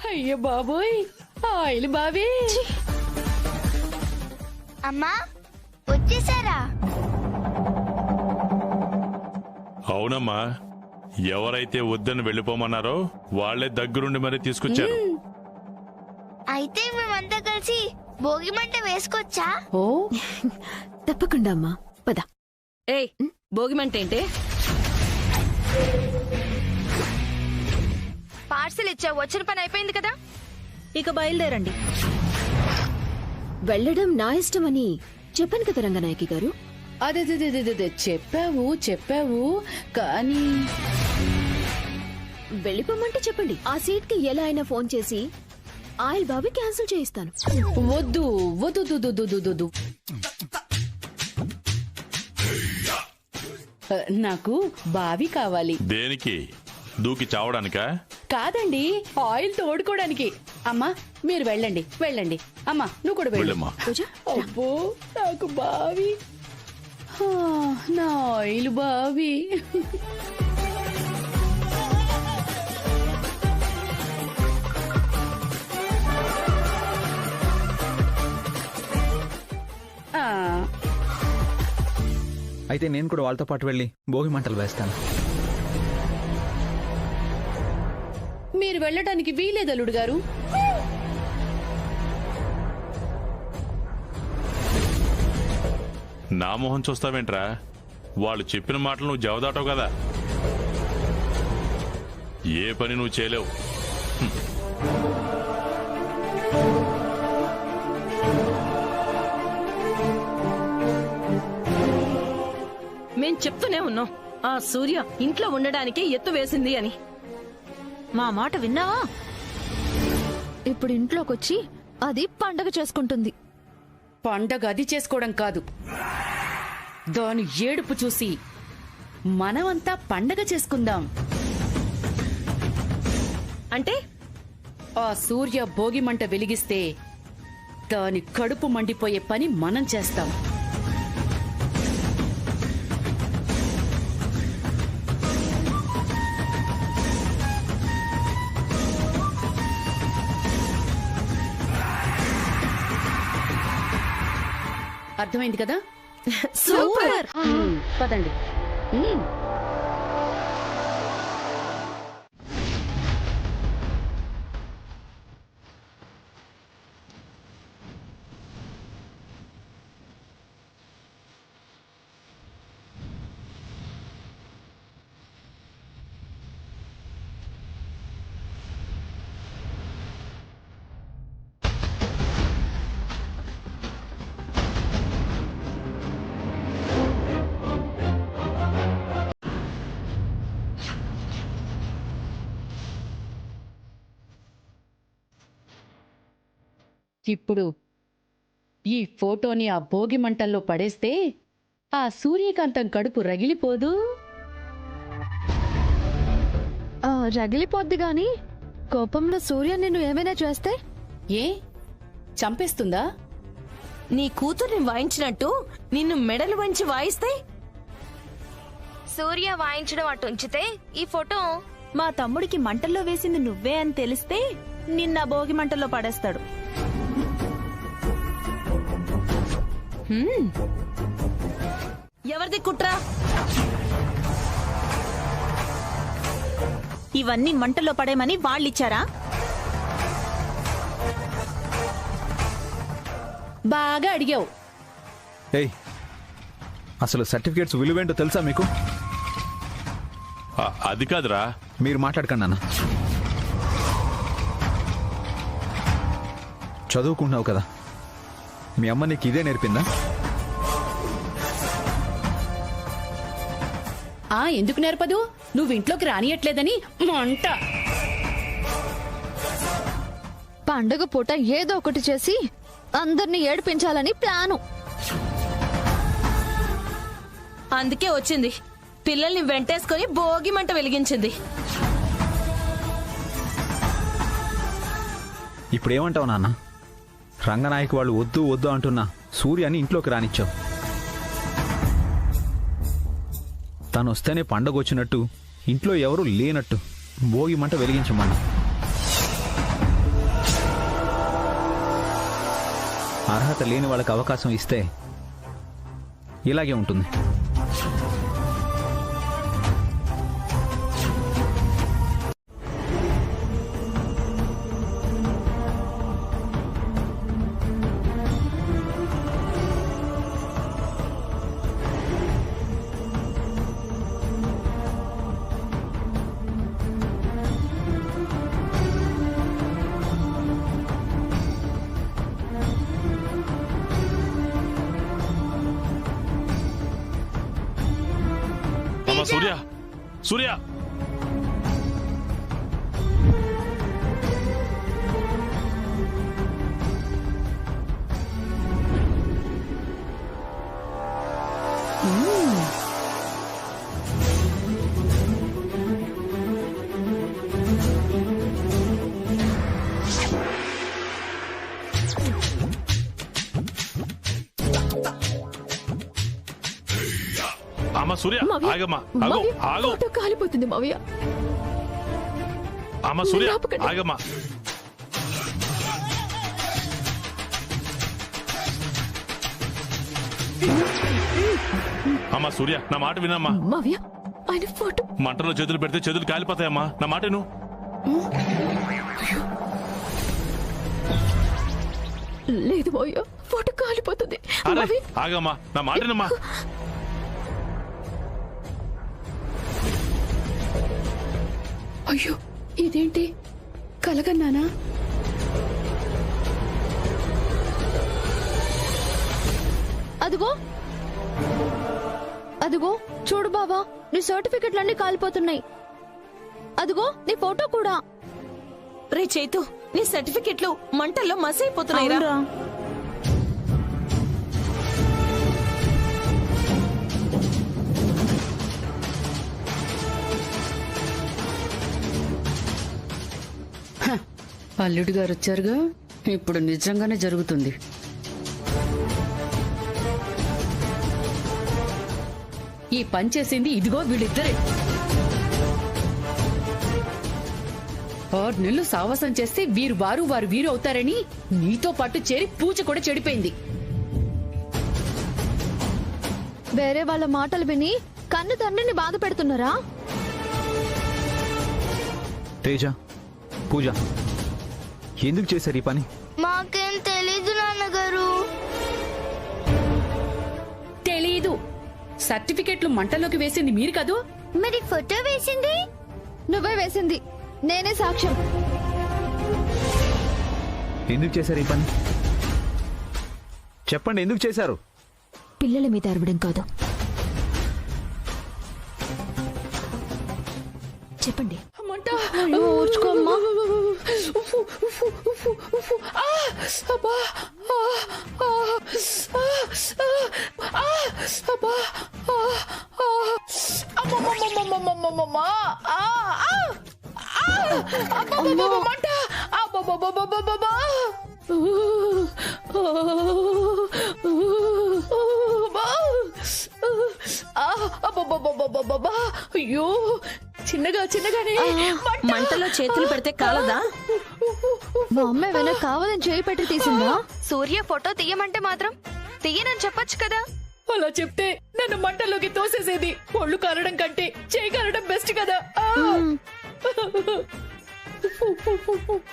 అయ్యో బాబోయ్, ఆయిల్ బాబీ. అమ్మా వచ్చేసారా? అవునమ్మా, ఎవరైతే వద్దని వెళ్ళిపోమన్నారో వాళ్లే దగ్గరుండి మరీ తీసుకొచ్చారు. అయితే మేమంతా కలిసి భోగి మంట వేసుకోవచ్చా? ఓ తప్పకుండా అమ్మా, పద. ఏయ్, భోగిమంట ఏంటి? పార్సిల్ ఇచ్చావు, వచ్చిన పని అయిపోయింది కదా. ఇక బయలుదేరండి. వెళ్ళడం నా ఇష్టమని చెప్పాను కదా రంగనాయకి గారు. అదే చెప్పావు కానీ వెళ్ళిపోమంటే చెప్పండి, ఆ సీట్ కి ఎలా అయినా ఫోన్ చేసి ఆయిల్ బాబీ క్యాన్సిల్ చేయిస్తాను. వద్దు వద్దు వద్దు వద్దు వద్దు. నాకు బావి కావాలి. దేనికి? దూకి చావడానికా? కాదండి, ఆయిల్ తోడుకోవడానికి. అమ్మా మీరు వెళ్ళండి వెళ్ళండి. అమ్మా నువ్వు కూడా వెళ్ళు. వెళ్ళమ్మా. పూజ, అబ్బో నాకు బావి, నా ఆయిల్ బావి. అయితే నేను కూడా వాళ్ళతో పాటు వెళ్ళి భోగి మంటలు వేస్తాను. మీరు వెళ్ళటానికి వీలేదు అల్లుడు గారు. నా మొహం చూస్తావేంట్రా? వాళ్ళు చెప్పిన మాటలు నువ్వు జవదాటావు కదా. ఏ పని నువ్వు చేయలేవు. మేం చెప్తూనే ఉన్నాం, ఆ సూర్య ఇంట్లో ఉండడానికి ఎత్తు వేసింది అని. మా మాట విన్నావా? ఇప్పుడు ఇంట్లోకొచ్చి అది పండగ చేసుకుంటుంది. పండగ అది చేసుకోవడం కాదు, దాని ఏడుపు చూసి మనమంతా పండగ చేసుకుందాం. అంటే ఆ సూర్య భోగి మంట వెలిగిస్తే దాని కడుపు మండిపోయే పని మనం చేస్తాం. అర్థమైంది కదా? సూపర్. పదండి. ఇప్పుడు ఈ ఫోటోని ఆ భోగి మంటల్లో పడేస్తే ఆ సూర్యకాంతం కడుపు రగిలిపోదు? రగిలిపోద్ది గాని కోపంలో సూర్య నిన్ను ఏమైనా చేస్తే? ఏ చంపేస్తుందా? నీ కూతుర్ని వాయించినట్టు నిన్ను మెడలు వంచి వాయిస్తే? సూర్య వాయించడం అటు ఉంచితే ఈ ఫోటో మా తమ్ముడికి మంటల్లో వేసింది నువ్వే అని తెలిస్తే నిన్న భోగి మంటల్లో పడేస్తాడు. ఎవరిది కుట్ర? ఇవన్నీ మంటల్లో పడేమని వాళ్ళిచ్చారా? బాగా అడిగావు. ఏయ్, అసలు సర్టిఫికేట్స్ విలువేంటో తెలుసా మీకు? అది కాదురా. మీరు మాట్లాడకండి అన్న. చదువుకుంటున్నావు కదా, మీ అమ్మ నీకు ఇదే నేర్పిందా? ఎందుకు నేర్పదు? నువ్వు ఇంట్లోకి రానియట్లేదని మంట. పండగ పూట ఏదో ఒకటి చేసి అందరినీ ఏడిపించాలని ప్లాను. అందుకే వచ్చింది, పిల్లల్ని వెంటేసుకొని భోగి మంట వెలిగించింది. ఇప్పుడేమంటావు నాన్న? రంగనాయకు వాళ్ళు వద్దు వద్దు అంటున్నా సూర్యని ఇంట్లోకి రానిచ్చావు. తను వస్తేనే పండగ వచ్చినట్టు, ఇంట్లో ఎవరూ లేనట్టు భోగి మంట వెలిగించమన్నా. అర్హత లేని వాళ్ళకి అవకాశం ఇస్తే ఇలాగే ఉంటుంది. అమ్మా సూర్య, సూర్య, అమ్మా సూర్య, ఆగమ్మా, ఆగు, ఆగు. కాలిపోతుంది మావయ్య. అమ్మా సూర్య, ఆగమ్మా. అమ్మా సూర్య, నా మాట వినమ్మా. మావయ్య ఆయన ఫోటో. మంటలో చేతులు పెడితే చేతులు కాలిపోతాయమ్మా. నా మాట విను. లేదు మావయ్య, ఫోటో కాలిపోతుంది. అరే ఆగమ్మా, నా మాట వినమ్మా. అయ్యో ఇదేంటి, కలగన్నానా? అదిగో అదిగో చూడు బావా, నీ సర్టిఫికెట్లన్నీ కాలిపోతున్నాయి. అదిగో నీ ఫోటో కూడా. రే చైతు, నీ సర్టిఫికెట్లు మంటల్లో మసైపోతున్నాయిరా. అవునురా. అల్లుడు గారు వచ్చారుగా, ఇప్పుడు నిజంగానే జరుగుతుంది. ఈ పని చేసింది ఇదిగో వీళ్ళిద్దరే. 6 నెలలు సావాసం చేస్తే వీరు వారు వారు వీరు అవుతారని నీతో పాటు చేరి పూజ కూడా చెడిపోయింది. వేరే వాళ్ళ మాటలు విని కన్ను తండ్రిని బాధ పెడుతున్నారా? తేజ, పూజ, ఎందుకు చేశారు ఈ పని? మాకేం తెలీదు నాన్నగారు. తెలీదు. సర్టిఫికెట్లు మంటలోకి వేసింది మీరు కదూ. మరి ఫోటో వేసింది నువ్వే వేసింది, నేనే సాక్ష్యం. ఎందుకు చేశారు ఈ పని? చెప్పండి, ఎందుకు చేశారు? పిల్లల మీద అరవడం కాదు, చెప్పండి. ఓర్చుకోమ్మా. అయ్యో చిన్నగా చిన్నగానే మంటలో చేతులు పెడితే కాలదా? మా అమ్మ ఏమైనా కావాలని చేయి పెట్టి తీసిందా? సూర్య ఫోటో తీయమంటే మాత్రం తీయనని చెప్పొచ్చు కదా. అలా చెప్తే నన్ను మంటలోకి తోసేసేది. ఒళ్ళు కాలడం కంటే చేయి కాలడం బెస్ట్ కదా.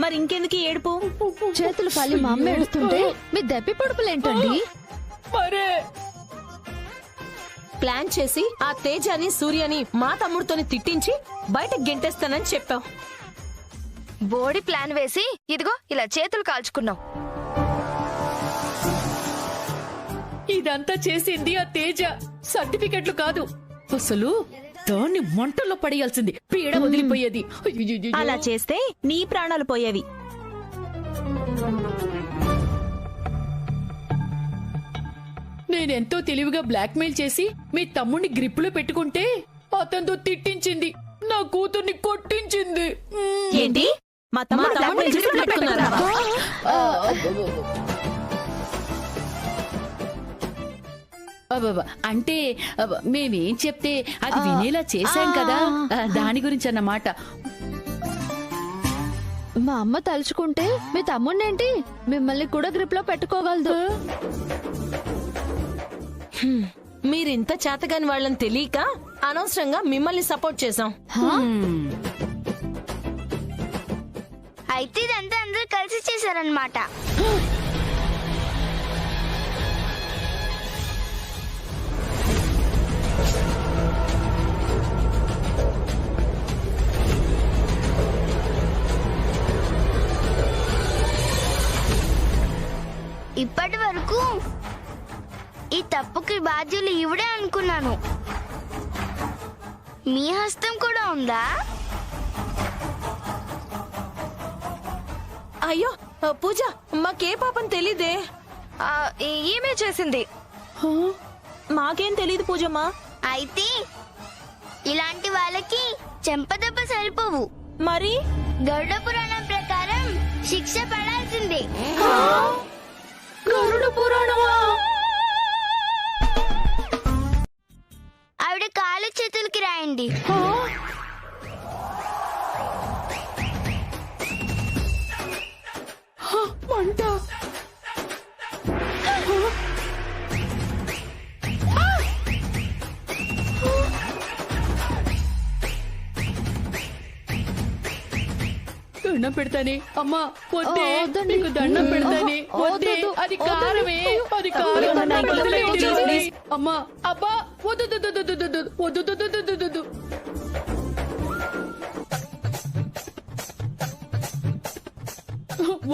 మరి ఇంకెందుకు ఈ ఏడుపు? చేతులు కాలి మా అమ్మ ఏడుస్తుంటే మీ దెప్పి పొడుపులేంటండి? మరే ప్లాన్ చేసి ఆ తేజాని సూర్యని మా తమ్ముడితోని తిట్టించి బయట గెంటేస్తానని చెప్పావు. బోడి ప్లాన్ వేసి ఇదిగో ఇలా చేతులు కాల్చుకున్నాం. ఇదంతా చేసింది ఆ తేజ, సర్టిఫికెట్లు కాదు. అసలు దాన్ని మంటల్లో పడేయాల్సింది, పీడ వదిలిపోయేది. అయ్యయ్యయ్యో. అలా చేస్తే నీ ప్రాణాలు పోయేవి. నేనెంతో తెలివిగా బ్లాక్మెయిల్ చేసి మీ తమ్ముడిని గ్రిప్పులో పెట్టుకుంటే అతనితో తిట్టించింది, నా కూతుర్ని కొట్టించింది. ఏంటి? మా తమ్ముడు తమ్ముడిని గ్రిప్పులో అంటే మేమేం చెప్తే అది వినేలా చేశాం కదా, దాని గురించి అన్నమాట. మా అమ్మ తలుచుకుంటే మీ తమ్ముడినేంటి మిమ్మల్ని కూడా గ్రిప్ లో పెట్టుకోగలదు. మీరింత చేతగాని వాళ్ళని తెలియక అనవసరంగా మిమ్మల్ని సపోర్ట్ చేశాం. అయితే ఇదంతా అందరూ కలిసి చేశారనమాట. ఇప్పటి వరకు ఈ తప్పుకి బాధ్యులు ఇవిడే అనుకున్నాను. మీ హస్తం కూడా ఉందా? అయ్యో పూజ, మాకే పాపం తెలీదే. ఈమె చేసింది. మాకేం తెలీదు పూజమ్మా. అయితే ఇలాంటి వాళ్ళకి చెంపదెబ్బ సరిపోవు. మరి గరుడ పురాణం ప్రకారం శిక్ష పడాల్సిందే. గరుడ పురాణమా? ఆవిడ కాలు చేతులకి రాయండి. మంట. దండం పెడతానే అమ్మా, వద్దే, వద్దండి. నీకు దండం పెడతానే, వద్దే, వద్దు. అది కారమే, అది కారం. అమ్మా, అబ్బా, వద్దు, వద్దు.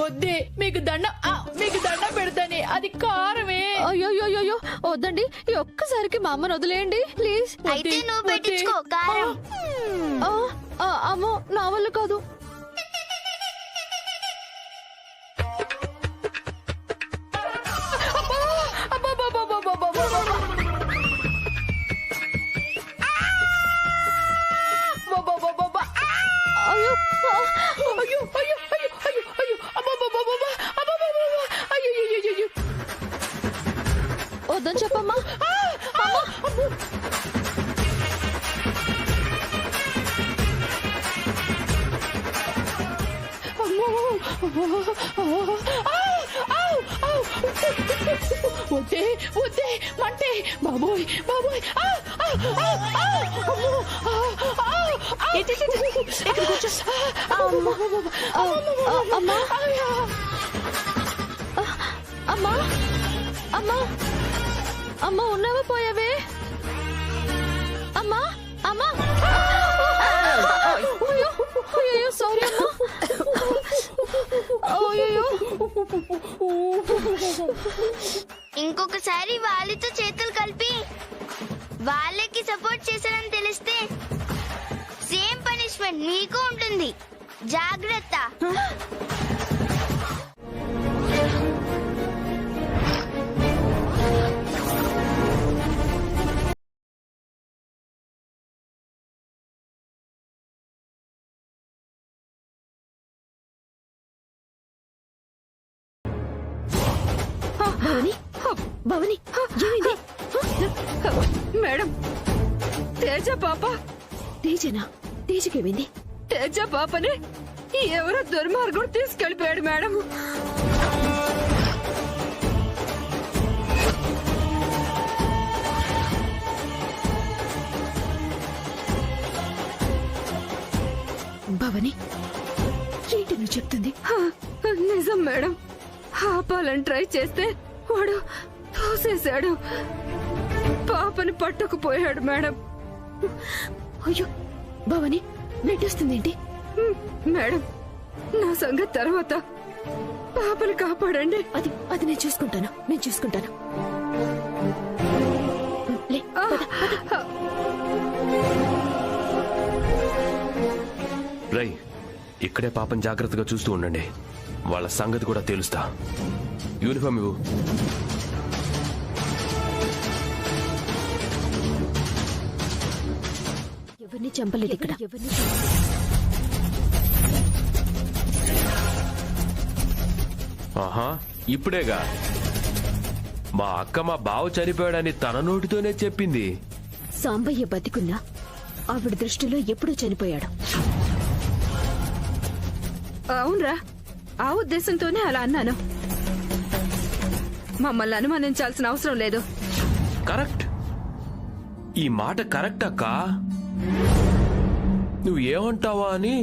వద్దే, మీకు దండం పెడతానే, అది కారమే. అయ్యో వద్దండి, ఈ ఒక్కసారికి మా అమ్మను వదిలేయండి ప్లీజ్. అయితే నువ్వు పెట్టించుకో కారం. అమ్మో, నా వల్ల కాదు. వద్దని చెప్పమ్మా. వద్దే, మంటే, బాబోయ్. అమ్మా ఉన్నావా పోయావే? అమ్మా అయ్యో సారీ అమ్మా. ఇంకొకసారి వాళ్ళతో చేతులు కలిపి వాళ్ళకి సపోర్ట్ చేశారని తెలిస్తే సేమ్ పనిష్మెంట్ మీకు ఉంటుంది. జాగ్రత్త. భవని, ఏమైంది? మేడం, తేజ పాప. తేజకేమైంది? తేజ పాపని ఎవరో దుర్మార్గుడు తీసుకెళ్లిపోయాడు మేడం. భవని, ఏంటి నువ్వు చెప్తుంది? నిజం మేడం. ఆపాలని ట్రై చేస్తే వాడు తోసేశాడు. పాపని పట్టుకుపోయాడు మేడం. అయ్యో భవని, బ్లడ్ వస్తుందేంటి? మేడం, నా సంగతి తర్వాత. పాపని కాపాడండి. అది నేను చూసుకుంటాను. రై, ఇక్కడే పాపం జాగ్రత్తగా చూస్తూ ఉండండి. వాళ్ళ సంగతి కూడా తెలుస్తా. యూనిఫామ్ ఇవ్వు. ఎవరిని చంపలేదు ఇక్కడ. ఆహా, ఇప్పుడేగా. మా అక్క మా బావ చనిపోయాడని తన నోటితోనే చెప్పింది. సాంబయ్య బతికున్నా ఆవిడ దృష్టిలో ఎప్పుడూ చనిపోయాడు. అవునరా, ఆ ఉద్దేశంతోనే అలా అన్నాను. మమ్మల్ని అనుమానించాల్సిన అవసరం లేదు. కరెక్ట్, ఈ మాట కరెక్ట్ అక్క. నువ్వు ఏమంటావా అని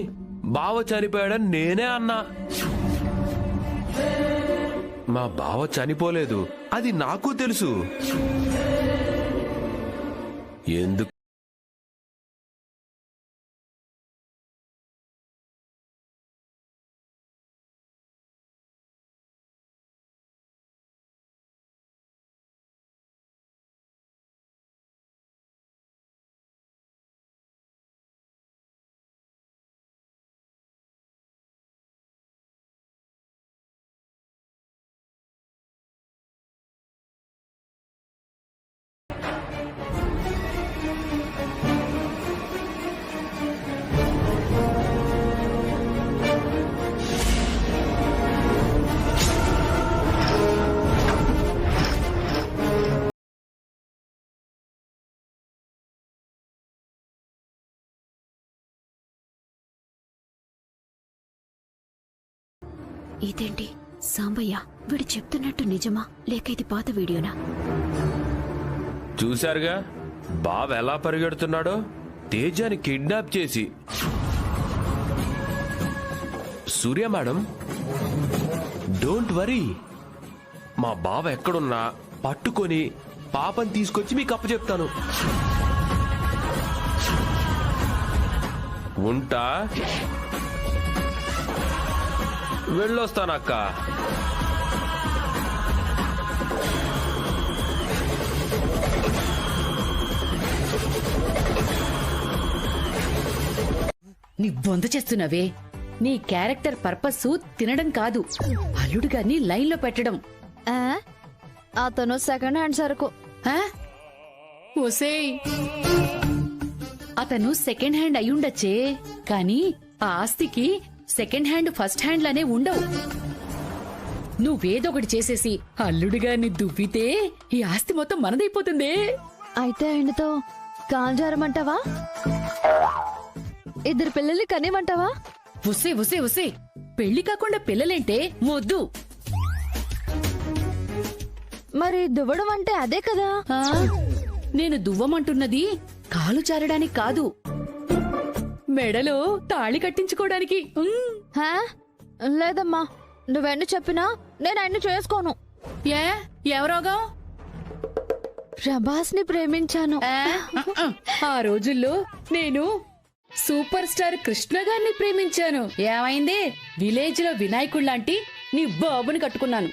బావ చనిపోయాడని నేనే అన్నా. మా బావ చనిపోలేదు, అది నాకు తెలుసు. ఎందుకు ఇదేంటి సాంబయ్య, వీడు చెప్తున్నట్టు నిజమా లేక ఇది పాత వీడియోనా? చూశారుగా బావ ఎలా పరిగెడుతున్నాడో, తేజాని కిడ్నాప్ చేసి. సూర్య మేడం, డోంట్ వరీ, మా బావ ఎక్కడున్నా పట్టుకొని పాపని తీసుకొచ్చి మీకు అప్పచెప్తాను. ఉంటా, వెళ్ళొస్తానక్క. నీ బొంద చేస్తున్నావే. నీ క్యారెక్టర్ పర్పస్ తినడం కాదు, అల్లుడు గారిని లైన్ లో పెట్టడం. ఆ? అతను సెకండ్ హ్యాండ్ సరుకు. ఆ? ఒసేయ్, అతను సెకండ్ హ్యాండ్ అయ్యుండొచ్చే, కానీ ఆ ఆస్తికి సెకండ్ హ్యాండ్ ఫస్ట్ హ్యాండ్ లానే ఉండవు. నువ్వేదొకటి చేసేసి అల్లుడు గారిని దువ్వితే ఈ ఆస్తి మొత్తం మనదైపోతుంది. అయితే ఆయనతో కాల్జారమంటావా? ఇద్దరు పిల్లల్ని కనేమంటావా? ఉసే ఉసే ఉసే, పెళ్లి కాకుండా పిల్లలేంటే వద్దు. మరి దువ్వడం అంటే అదే కదా. ఆ, నేను దువ్వమంటున్నది కాలు చారడానికి కాదు, మెడలో తాళి కట్టించుకోవడానికి. హా? లేదమ్మా, నువ్వెన్ని చెప్పినా నేను ఆయన్ని చేసుకోను. ఏ ఎవరోగా? ప్రభాస్ ని ప్రేమించాను. ఆ రోజుల్లో నేను సూపర్ స్టార్ కృష్ణ గారిని ప్రేమించాను. ఏమైంది? విలేజ్ లో వినాయకుడు లాంటి నీ బాబుని కట్టుకున్నాను.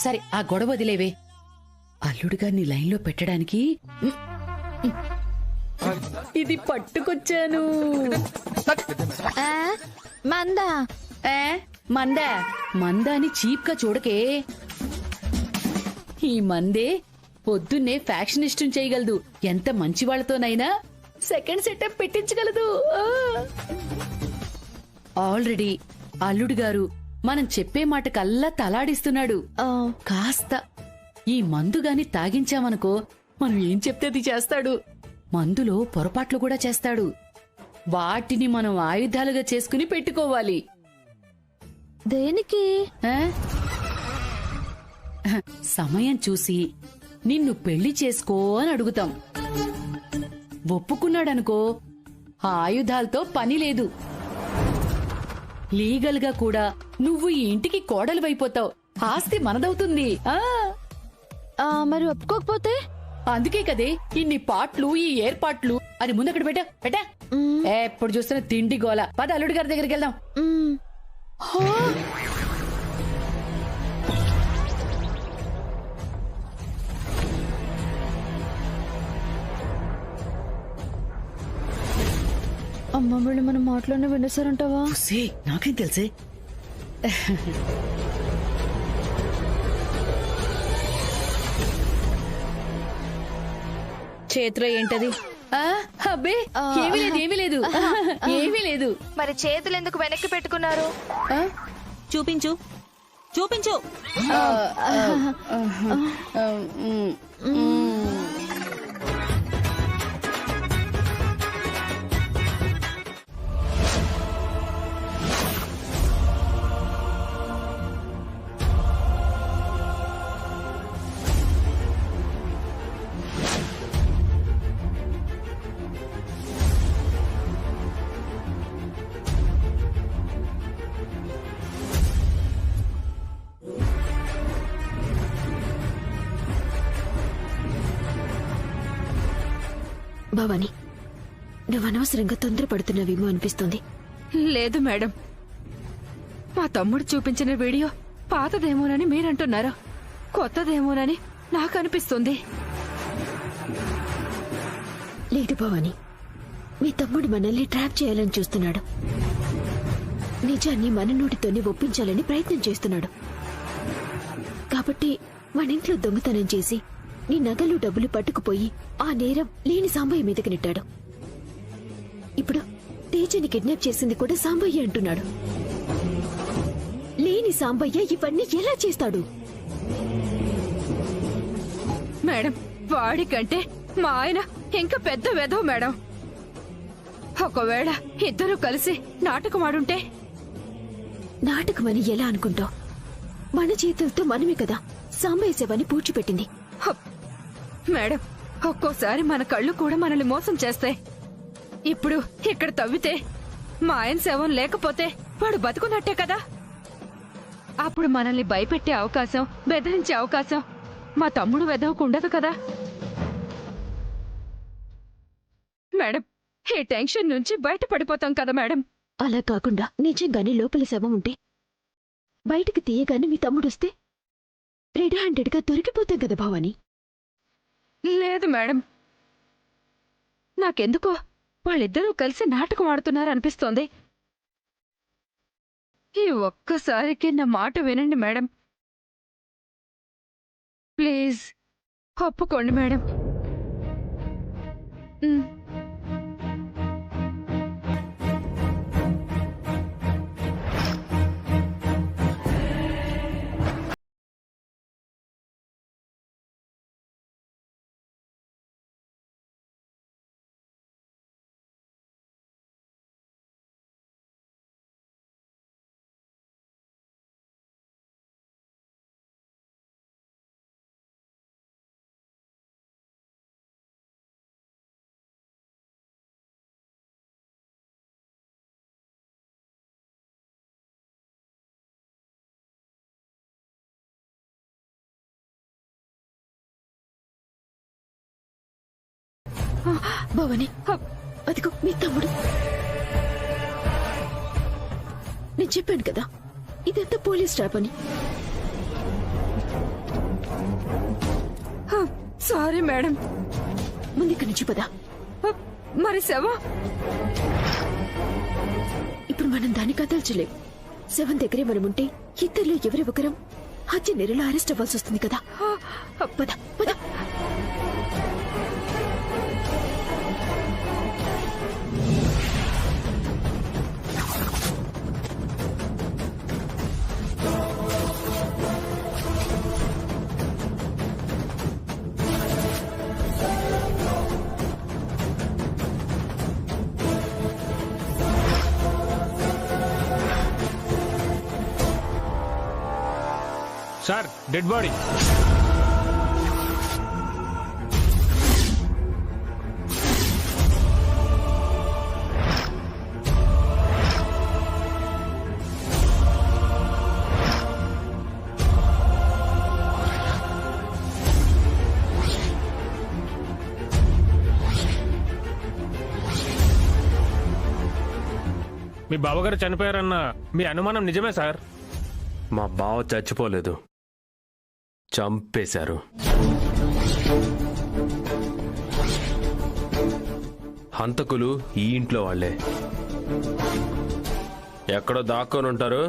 సరే, ఆ గొడవ వదిలేవే. అల్లుడు గారిని లైన్ లో పెట్టడానికి ఇది పట్టుకొచ్చాను. ఆ? మందా? మందా? మందాని చీప్ గా చూడకే. ఈ మందే పొద్దున్నే ఫ్యాక్షనిస్ట్ చేయగలదు. ఎంత మంచి వాళ్లతోనైనా సెకండ్ సెటప్ పెట్టించగలదు. ఆల్రెడీ అల్లుడు గారు మనం చెప్పే మాట కల్లా తలాడిస్తున్నాడు. కాస్త ఈ మందు గాని తాగించామనుకో, మనం ఏం చెప్తే అది చేస్తాడు. మందులో పొరపాట్లు కూడా చేస్తాడు. వాటిని మనం ఆయుధాలుగా చేసుకుని పెట్టుకోవాలి. దేనికి? సమయం చూసి నిన్ను పెళ్లి చేసుకో అని అడుగుతాం. ఒప్పుకున్నాడనుకో, ఆ ఆయుధాలతో పని లేదు. లీగల్ గా కూడా నువ్వు ఈ ఇంటికి కోడలువైపోతావు. ఆస్తి మనదవుతుంది. మరి ఒప్పుకోకపోతే? అందుకే కదే ఇన్ని పాటలు, ఈ ఏర్పాట్లు. అని ముందక్కడ పెట్టా. ఎప్పుడు చూస్తున్న తిండి గోల. పద అల్లుడి గారి దగ్గరికి వెళ్దాం. అమ్మ వీళ్ళు మన మాటలోనే వినేసారంటావా? నాకేం తెలుసే. చేతిలో ఏంటది? అబ్బే, ఏమీ లేదు. ఏమీ లేదు. మరి చేతులు ఎందుకు వెనక్కి పెట్టుకున్నారు? చూపించు. చూపించు. భవాని, నువ్వు అనవసరంగా తొందరపడుతున్నావేమో అనిపిస్తుంది. లేదు మేడం, మా తమ్ముడు చూపించిన వీడియో పాతదేమోనని మీరంటున్నారు, కొత్తదేమోనని నాకు అనిపిస్తుంది. లేదు భవాని, మీ తమ్ముడు మనల్ని ట్రాప్ చేయాలని చూస్తున్నాడు. నిజాన్ని మన నోటితోనే ఒప్పించాలని ప్రయత్నం చేస్తున్నాడు. కాబట్టి మన ఇంట్లో దొంగతనం చేసి నీ నగలు డబ్బులు పట్టుకుపోయి ఆ నేరం లేని సాంబయ్య మీదకి నెట్టాడు. ఇప్పుడు తేజని కిడ్నాప్ చేసింది కూడా సాంబయ్య అంటున్నాడు. లేని సాంబయ్య ఇవన్నీ ఎలా చేస్తాడు? మేడం, వాడికంటే మా ఆయన ఇంకా పెద్ద వెధవ మేడం. ఒకవేళ ఇద్దరూ కలిసి నాటకమాడుంటే? నాటకమని ఎలా అనుకుంటావు? మన చేతులతో మనమే కదా సాంబయ్య శవాన్ని పూడ్చిపెట్టింది. మేడం, ఒక్కోసారి మన కళ్ళు కూడా మనల్ని మోసం చేస్తాయి. ఇప్పుడు ఇక్కడ తవ్వితే మా ఆయన శవం లేకపోతే వాడు బతుకున్నట్టే కదా. అప్పుడు మనల్ని భయపెట్టే అవకాశం, బెదిరించే అవకాశం మా తమ్ముడు వెదవకు ఉండదు కదా. మేడం, ఈ టెన్షన్ నుంచి బయటపడిపోతాం కదా మేడం. అలా కాకుండా నిజంగానే లోపల శవం ఉంటే బయటికి తీయగానే మీ తమ్ముడొస్తే రెడ్ హ్యాండెడ్ గా దొరికిపోతాం కదా భవాని. లేదు మేడం, నాకెందుకో వాళ్ళిద్దరూ కలిసి నాటకం ఆడుతున్నారనిపిస్తోంది. ఈ ఒక్కసారికి నా మాట వినండి మేడం. ప్లీజ్ ఒప్పుకోండి మేడం. భవాని, అదిగో మీ తమ్ముడు. నేను చెప్పాను కదా ఇదంతా పోలీస్ ట్రాప్ అని. Sorry madam. ముందు ఇక్కడి నుంచి పదా. మరి శవం? ఇప్పుడు మనం దాన్ని కదల్చలేం. శవం దగ్గరే మనముంటే ఇద్దరిలో ఎవరి ఒకరం హత్య నేరలో అరెస్ట్ అవ్వాల్సి వస్తుంది కదా. పద పద. Sir, dead body. మీ బావగారు చనిపోయారన్న మీ అనుమానం నిజమే సార్? మా బావ చచ్చిపోలేదు, చంపేశారు. హంతకులు ఈ ఇంట్లో వాళ్లే. ఎక్కడో దాక్కొని ఉంటారు,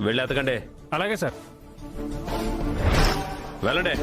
వెళ్ళి ఎతకండి. అలాగే సార్. వెళ్ళండి.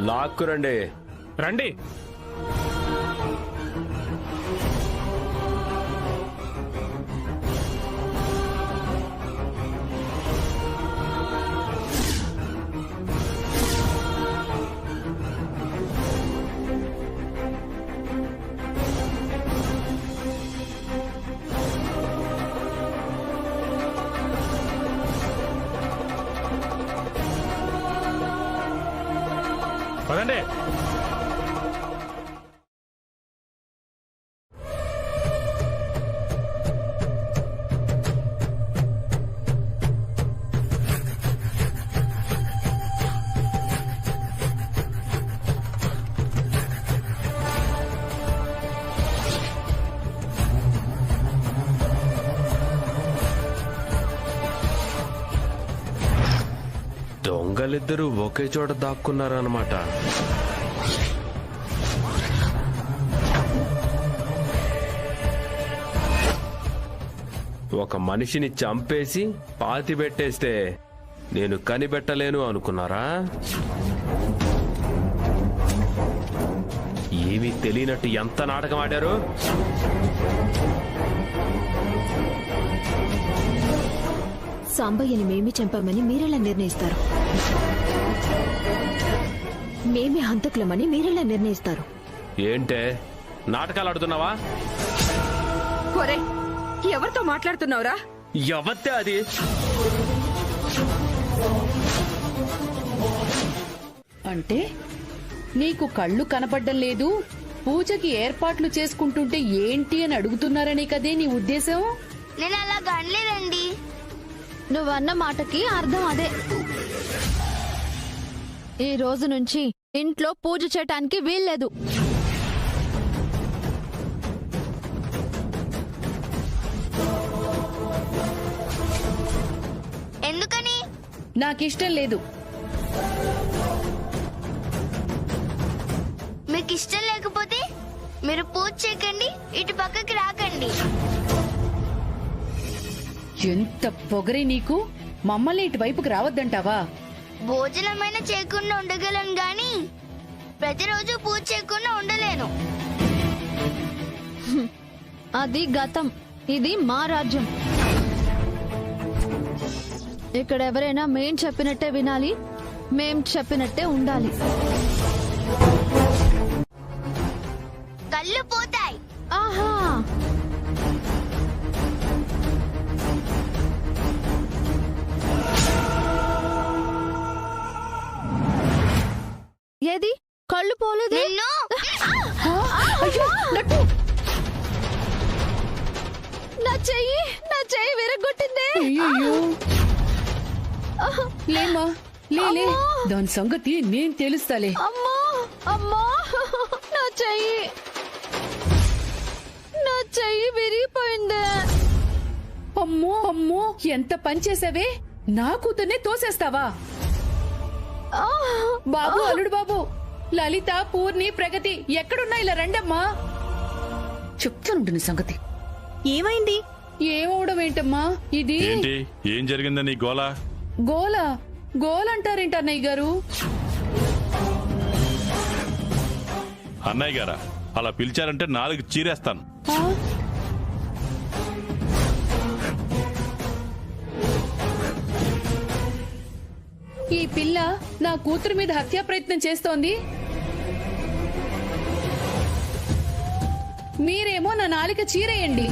లాక్కురండి. రండి. పదండి. దొంగలిద్దరూ ఒకే చోట దాక్కున్నారన్నమాట. ఒక మనిషిని చంపేసి పాతి పెట్టేస్తే నేను కనిపెట్టలేను అనుకున్నారా? ఏమీ తెలియనట్టు ఎంత నాటకం ఆడారు. సాంబయ్యని మేమే చంపామని మీరెలా నిర్ణయిస్తారు? మేమే హంతకులమని మీరెలా నిర్ణయిస్తారు? ఏంటే నాటకాలు ఆడుతున్నావా? ఒరే, ఎవరితో మాట్లాడుతున్నావురా? ఎవత్తే అది? అంటే నీకు కళ్ళు కనపడ్డం లేదు, పూజకి ఏర్పాట్లు చేసుకుంటుంటే ఏంటి అని అడుగుతున్నారనే కదే నీ ఉద్దేశం? నేను అలా అనలేదండి. నువ్వన్న మాటకి అర్థం అదే. ఈ రోజు నుంచి ఇంట్లో పూజ చేయటానికి వీల్లేదు. ఎందుకని? నాకిష్టం లేదు. మీకు ఇష్టం లేకపోతే మీరు పూజ చేయకండి, ఇటు పక్కకి రాకండి. ఎంత పొగరే నీకు! మమ్మల్ని ఇటువైపుకి రావద్దంటావా? భోజనమైనా చేయకుండా ఉండగలను గాని ప్రతిరోజు పూజ చేయకుండా ఉండలేను. అది గతం, ఇది మా రాజ్యం. ఇక్కడ ఎవరైనా మేం చెప్పినట్టే వినాలి, మేం చెప్పినట్టే ఉండాలి. కళ్ళు పోతాయి. ఆహా, ఏది కళ్ళు పోలేదు? నిన్ను నా చెయ్యి విరగొట్టిందే. అయ్యయ్యో. లేమా, లే, దాని సంగతి నేను తెలుస్తాలే. అమ్మా అమ్మా, నా చెయ్యి విరిగిపోయిందే. అమ్మో అమ్మో, ఎంత పని చేసావే! నా కూతుర్నే తోసేస్తావా? బాబు, అల్లుడు బాబు, లలిత, పూర్ణి, ప్రగతి ఎక్కడున్నా ఇలా రండమ్మా. చెప్తానుంటుంది సంగతి. ఏమైంది? ఏమవడం ఏంటమ్మా ఇది? ఏంటి, ఏం జరిగిందని గోల? గోలంటారేంటి అన్నయ్య గారు? అన్నయ్య గారా? అలా పిలిచారంటే నాలుగు చీరేస్తాను. ఈ పిల్ల నా కూతురు మీద హత్యా ప్రయత్నం చేస్తోంది. మీరేమో నా నాలిక చీరేయండి.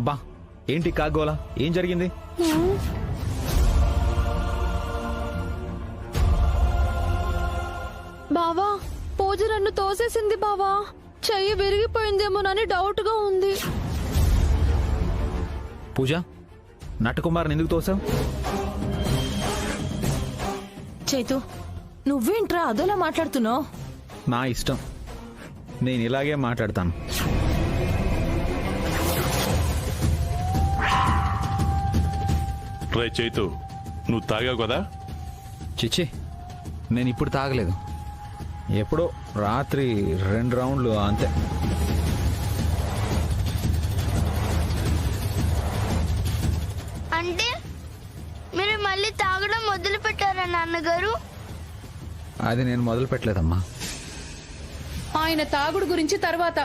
అబ్బా, ఏంటి కాగోలా? ఏం జరిగింది? బావా, పూజ నన్ను తోసేసింది బావా. చెయ్యి విరిగిపోయిందేమోనని డౌట్ గా ఉంది. పూజ, నటకుమార్ని ఎందుకు తోసావు? చైతు, నువ్వేంట్రా అదోలా మాట్లాడుతున్నావు? నా ఇష్టం, నేను ఇలాగే మాట్లాడతాను. రే చైతు, నువ్వు తాగావు కదా? చిచ్చి, నేను ఇప్పుడు తాగలేదు. ఎప్పుడో రాత్రి 2 రౌండ్లు అంతే. అంటే మీరు మళ్ళీ తాగడం మొదలు పెట్టారా? నాన్నగారు? అది నేను మొదలు పెట్టలేదమ్మా. ఆయన తాగుడు గురించి తర్వాత,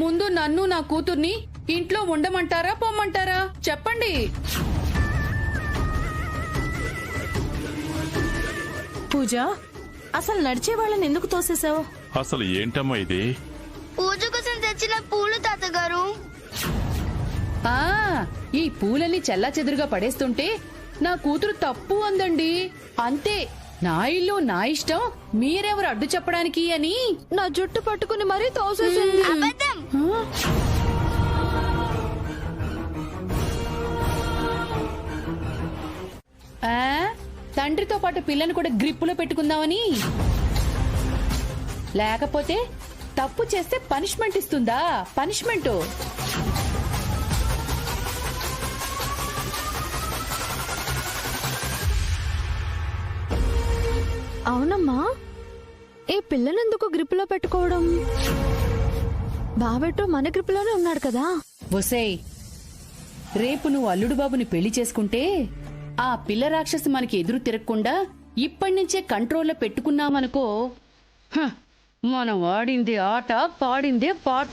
ముందు నన్ను నా కూతుర్ని ఇంట్లో ఉండమంటారా పొమ్మంటారా చెప్పండి. పూజ, అసలు నడిచే వాళ్ళని ఎందుకు తోసేసావు? అసలు ఏంటమ్మా ఇది? పూజ కోసం తెచ్చిన పూలు తాతగారు. ఆ ఈ పూలన్నీ చెల్లా చెదురుగా పడేస్తుంటే నా కూతురు తప్పు అందండి. అంతే, నా ఇల్లు నా ఇష్టం, మీరెవరు అడ్డు చెప్పడానికి అని నా జుట్టు పట్టుకుని మరీ తోసేసింది. అబద్ధం. ఆ తండ్రితో పాటు పిల్లని కూడా గ్రిప్పులో పెట్టుకుందామని? లేకపోతే తప్పు చేస్తే పనిష్మెంట్ ఇస్తుందా? పనిష్మెంట్ అవునమ్మా, ఈ పిల్లనెందుకు గ్రిప్పులో పెట్టుకోవడం? బాబెట్టు మన గ్రిప్పులోనే ఉన్నాడు కదా. ఒసేయ్, రేపు నువ్వు అల్లుడు బాబుని పెళ్లి చేసుకుంటే ఆ పిల్ల రాక్షసి మనకి ఎదురు తిరగకుండా ఇప్పటినుంచే కంట్రోల్లో పెట్టుకున్నామనుకో, హ, మనం ఆడిందే ఆట, పాడిందే పాట.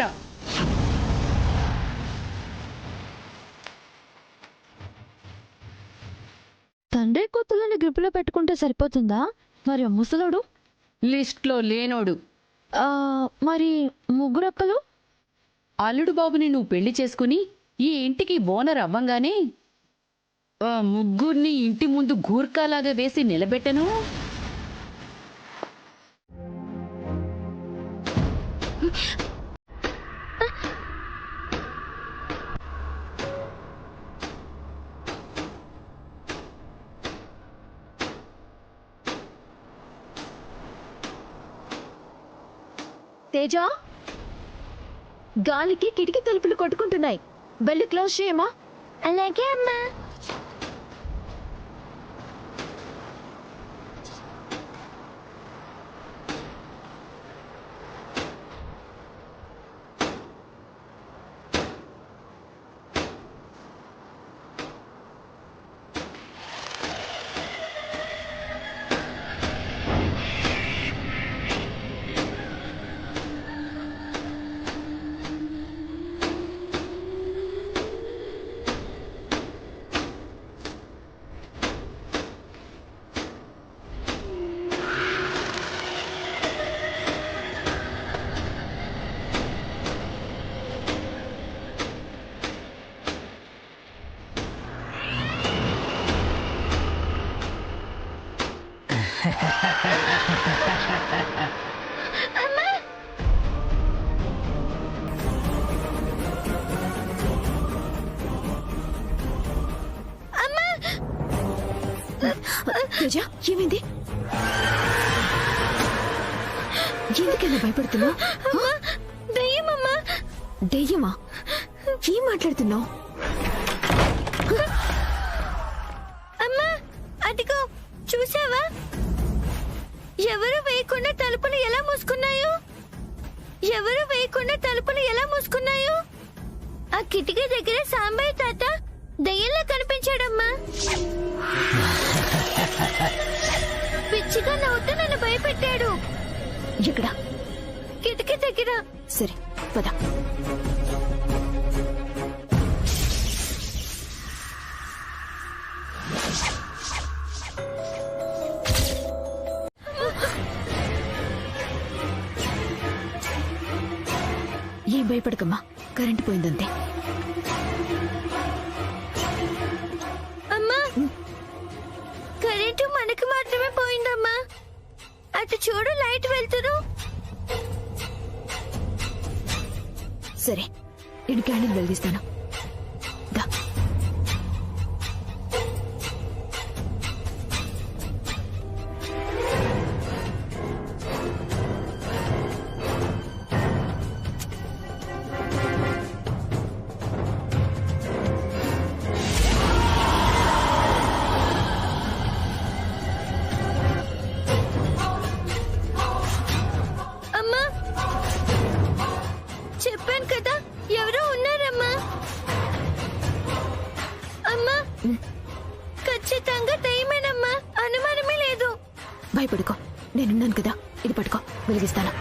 తండ్రి కూతుళ్ళని గ్రిప్పులో పెట్టుకుంటే సరిపోతుందా? మరి ఆ ముసలోడు లిస్ట్లో లేనోడు. మరి ముగ్గురక్కలు? అల్లుడు బాబుని నువ్వు పెళ్లి చేసుకుని ఈ ఇంటికి బోనర్ అవ్వంగానే ఆ ముగ్గురిని ఇంటి ముందు గూర్ఖాలాగా వేసి నిలబెట్టను. తేజ, గాలికి కిటికీ తలుపులు కొట్టుకుంటున్నాయి. Bell close చేయమా? అలాగే అమ్మా. తేజ, ఏమైంది? ఎందుకైనా భయపడుతున్నావు? దయ్యమమ్మా. దెయ్యమా? ఏం మాట్లాడుతున్నావు? అమ్మా, అదిగో చూసావా? ఎవరు వేయకుండా తలుపులు ఎలా మూసుకున్నాయో? ఎవరు వేయకుండా తలుపులు ఎలా మూసుకున్నాయో? ఆ కిటికీ దగ్గర సాంబయ్య తాత దయ్యంలా కనిపించాడమ్మా. పిచ్చిగా నవ్వుతూ నన్ను భయపెట్టాడు. ఎక్కడ? కిటికీ దగ్గర. సరే, పద. ఏం భయపడకమ్మా, కరెంటు పోయిందంతే. అమ్మా, కరెంటు మనకి మాత్రమే పోయిందమ్మా. అటు చూడు, లైట్ వెళ్తురు. సరే, నేను క్యాండిల్ వెలిగిస్తాను. దా. అమ్మా, చెప్పాను కదా, ఎవరో ఉన్నారమ్మా. భయపడుకో, నేనున్నాను కదా. ఇది పట్టుకో, వెలిగిస్తాను.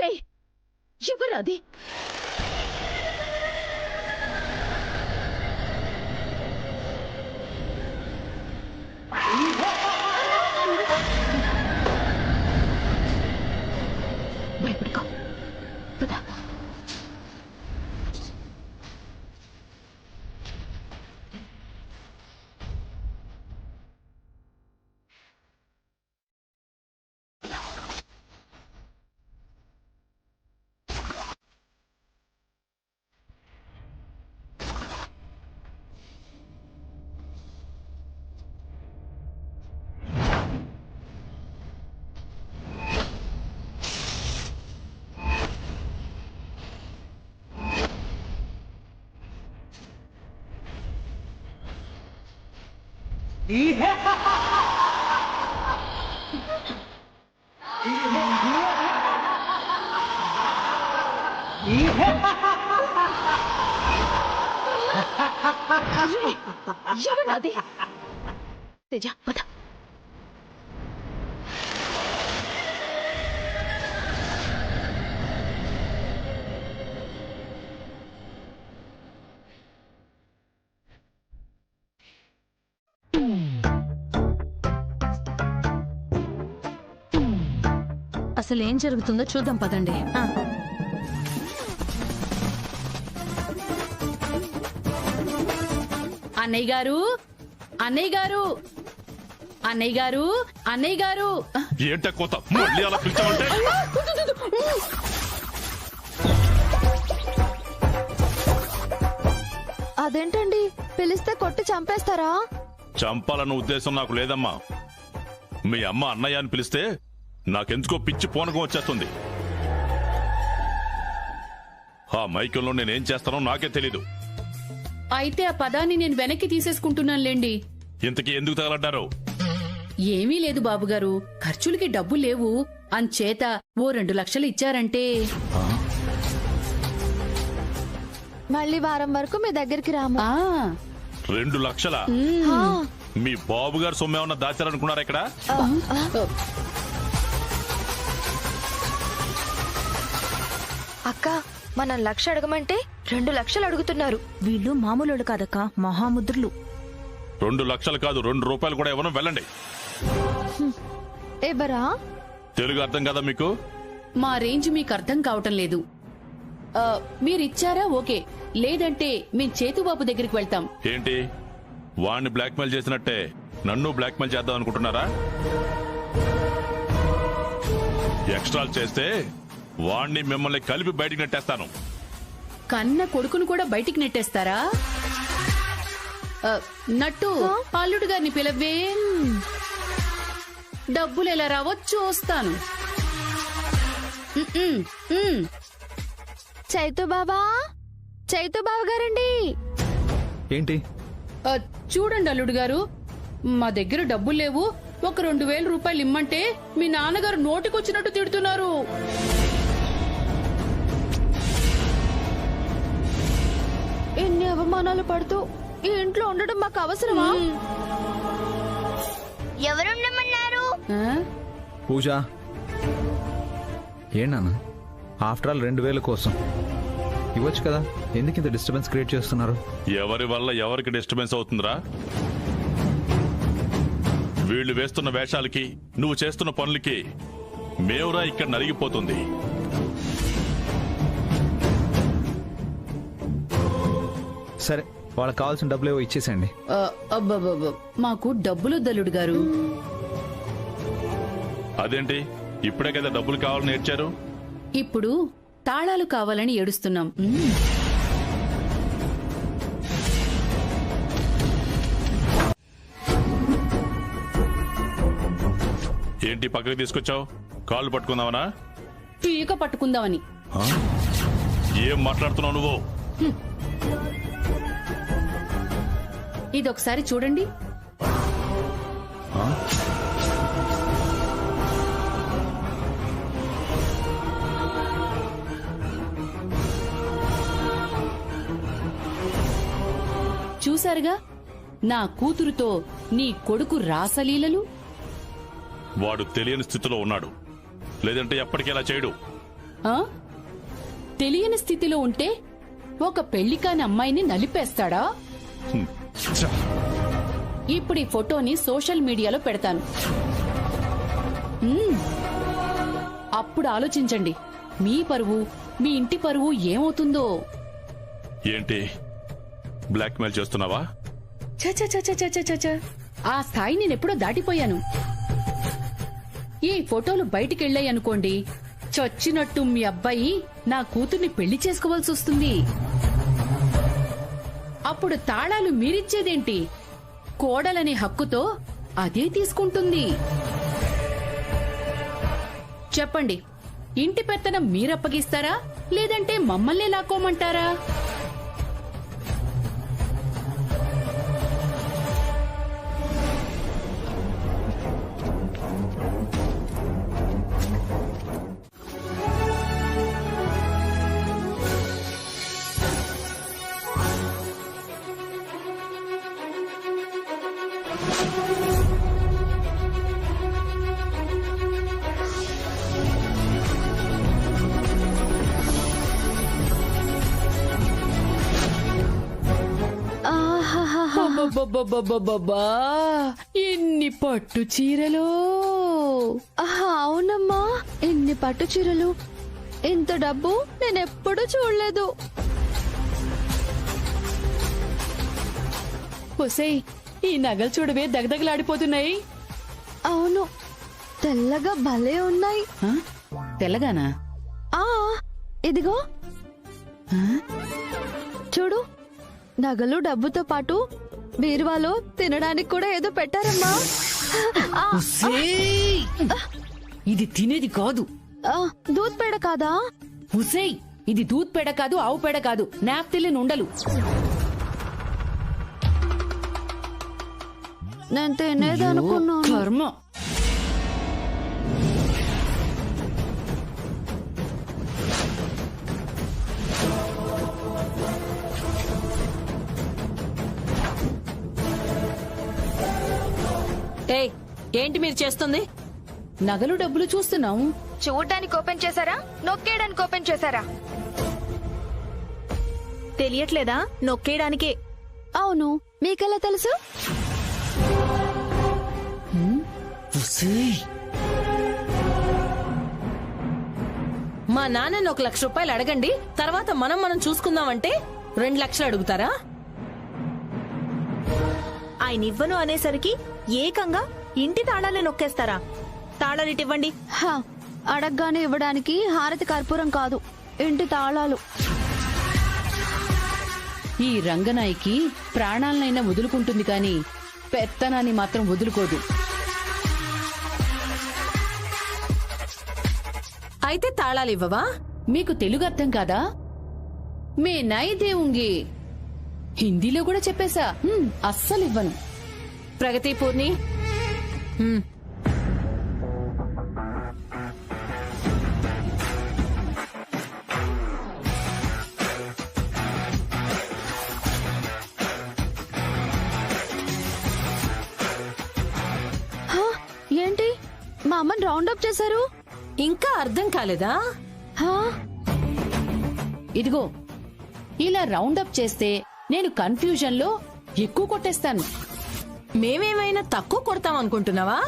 రే, ఎవరది? భయపడుకో, పద. ఎవరది? తేజ, పద. అసలు ఏం జరుగుతుందో చూద్దాం పదండి. అన్నయ్య గారు, అన్నయ్య గారు, అన్నయ్య గారు, అన్నయ్య గారు. ఏంట కోత మళ్ళీ అలా పిలిచావంటే? అదేంటండి, పిలిస్తే కొట్టి చంపేస్తారా? చంపాలన్న ఉద్దేశం నాకు లేదమ్మా. మీ అమ్మ అన్నయ్య అని పిలిస్తే నాకెందుకో పిచ్చి పూనకం వచ్చేస్తుంది. ఆ మైకంలో నేనేం చేస్తానో నాకే తెలీదు. అయితే ఆ పదాన్ని నేను వెనక్కి తీసేసుకుంటున్నానులేండి. ఇంతకీ ఎందుకు తగలడ్డారు? ఏమీ లేదు బాబుగారు, ఖర్చులకి డబ్బు లేవు, అంచేత ఓ 2 లక్షలు ఇచ్చారంటే. మళ్ళీ వారం వరకు మీ దగ్గరికి రాము. 2 లక్షల? మీ బాబు గారు సొమ్మేమన్నా దాచారనుకున్నారా ఇక్కడ? అక్క, మనం 1,00,000 అడగమంటే 2 లక్షలు అడుగుతున్నారు. వీళ్ళు మామూలు కాదక్క, మహాముద్రులు. 2 లక్షలు కాదు, 2 రూపాయలు కూడా ఇవ్వను, వెళ్ళండి. ఎవరా? తెలుగు అర్థం కదా మీకు? మా రేంజ్ మీకు అర్థం కావటం లేదు. మీరిచ్చారా ఓకే, లేదంటే మేం చేతుబాబు దగ్గరికి వెళ్తాం. ఏంటి, వాణ్ణి బ్లాక్మెయిల్ చేసినట్టే నన్ను బ్లాక్మెయిల్ చేద్దాం అనుకుంటున్నారా? ఎక్స్ట్రాలు చేస్తే వాణ్ణి మిమ్మల్ని కలిపి బయటికి నెట్టేస్తాను. కన్న కొడుకును కూడా బయటికి నెట్టేస్తారా? నట్టు, అల్లుడు గారిని పిలవే. డబ్బులు ఎలా రావో చూస్తాను. చైతు బాబా, చైతు బాబు గారండి. ఏంటి? చూడండి అల్లుడు గారు, మా దగ్గర డబ్బులు లేవు, ఒక 2,000 రూపాయలు ఇమ్మంటే మీ నాన్నగారు నోటికొచ్చినట్టు తిడుతున్నారు. ఎన్ని అవమానాలు పడుతూ ఈ ఇంట్లో ఉండడం మాకు అవసరమా? ఎవరుండమన్నారు? పూజ, ఏనాన్న ఆఫ్టర్ ఆల్ 2,000 కోసం ఇవ్వచ్చు కదా, ఎందుకు ఇంత డిస్టర్బెన్స్ క్రియేట్ చేస్తున్నారు? ఎవరి వల్ల ఎవరికి డిస్టర్బెన్స్ అవుతుందిరా? వీళ్ళు వేస్తున్న వేషాలకి, నువ్వు చేస్తున్న పనులకి మేవురా ఇక్కడ నలిగిపోతుంది. సరే, వాళ్ళకి కావాల్సిన డబ్బులు ఏవో ఇచ్చేసేయండి. మాకు డబ్బులు దల్లుడు గారు. అదేంటి, ఇప్పుడే కదా డబ్బులు కావాలని ఏడ్చారు? ఇప్పుడు తాళాలు కావాలని ఏడుస్తున్నాం. ఏంటి పక్కకి తీసుకొచ్చావు? కాళ్ళు పట్టుకుందామనా? పీక పట్టుకుందామని. ఏం మాట్లాడుతున్నావు నువ్వు? ఇదొకసారి చూడండి. చూశారుగా నా కూతురుతో నీ కొడుకు రాసలీలలు. వాడు తెలియని స్థితిలో ఉన్నాడు, లేదంటే ఎప్పటికీ చేయడు. ఆ? తెలియని స్థితిలో ఉంటే ఒక పెళ్లి కాని అమ్మాయిని నలిపేస్తాడా? ఇప్పుడు ఈ ఫోటోని సోషల్ మీడియాలో పెడతాను. అప్పుడు ఆలోచించండి, మీ పరువు, మీ ఇంటి పరువు ఏమవుతుందో. ఏంటి బ్లాక్మెయిల్ చేస్తున్నావా? చ ఆ స్థాయి నేనెప్పుడో దాటిపోయాను. ఈ ఫోటోలు బయటికెళ్ళాయనుకోండి, చచ్చినట్టు మీ అబ్బాయి నా కూతుర్ని పెళ్లి చేసుకోవాల్సి వస్తుంది. అప్పుడు తాళాలు మీరిచ్చేదేంటి? కోడలనే హక్కుతో అదే తీసుకుంటుంది. చెప్పండి, ఇంటి పెత్తనం మీరప్పగిస్తారా, లేదంటే మమ్మల్నే లాక్కోమంటారా? అబ్బబ్బబ్బబ్బబ్బబ్బా! ఎన్ని పట్టు చీరలు! అవునమ్మా, ఎన్ని పట్టు చీరలు! ఇంత డబ్బు నేనెప్పుడు చూడలేదు. ఒసేయ్, ఈ నగలు చూడవే దగదగలాడిపోతున్నాయి. అవును, తెల్లగా భలే ఉన్నాయి. తెల్లగానా? ఇదిగో చూడు, నగలు డబ్బుతో పాటు బీరువాలో తినడానికి కూడా ఏదో పెట్టారమ్మా. ఇది తినేది కాదు. దూద్ పేడ కాదా? హుసేయ్, ఇది దూద్ పేడ కాదు, ఆవు పేడ కాదు, నాప్తిలిన్ ఉండలు. నేను తినేదనుకున్నాను. కర్మ. ఏంటి మీరు చేస్తుంది? నగలు డబ్బులు చూస్తున్నాం. చూడ్డానికి ఓపెన్ చేశారా, నొక్కేయడానికి ఓపెన్ చేశారా? తెలియట్లేదా? నొక్కేయడానికే. అవును, మీకెలా తెలుసు? మా నాన్నని 1 లక్ష రూపాయలు అడగండి, తర్వాత మనం చూసుకుందామంటే 2 లక్షలు అడుగుతారా? ఆయన ఇవ్వను అనేసరికి ఏకంగా ఇంటి తాళాలే నొక్కేస్తారా? తాళాలిటివ్వండి. అడగగానే ఇవ్వడానికి హారతి కర్పూరం కాదు, ఇంటి తాళాలు. ఈ రంగనాయికి ప్రాణాలనైనా వదులుకుంటుంది కాని పెత్తనాన్ని మాత్రం వదులుకోదు. అయితే తాళాలు ఇవ్వవా? మీకు తెలుగు అర్థం కాదా? మే నై దేవుంగి. హిందీలో కూడా చెప్పేశా, అస్సలు ఇవ్వను. ప్రగతి పూర్ణి, ఏంటి మా అమ్మని రౌండప్ చేశారు? ఇంకా అర్థం కాలేదా? ఇదిగో, ఇలా రౌండప్ చేస్తే నేను కన్ఫ్యూజన్ లో ఎక్కువ కొట్టేస్తాను. మేమేమైనా తక్కువ కొడతాం అనుకుంటున్నావా?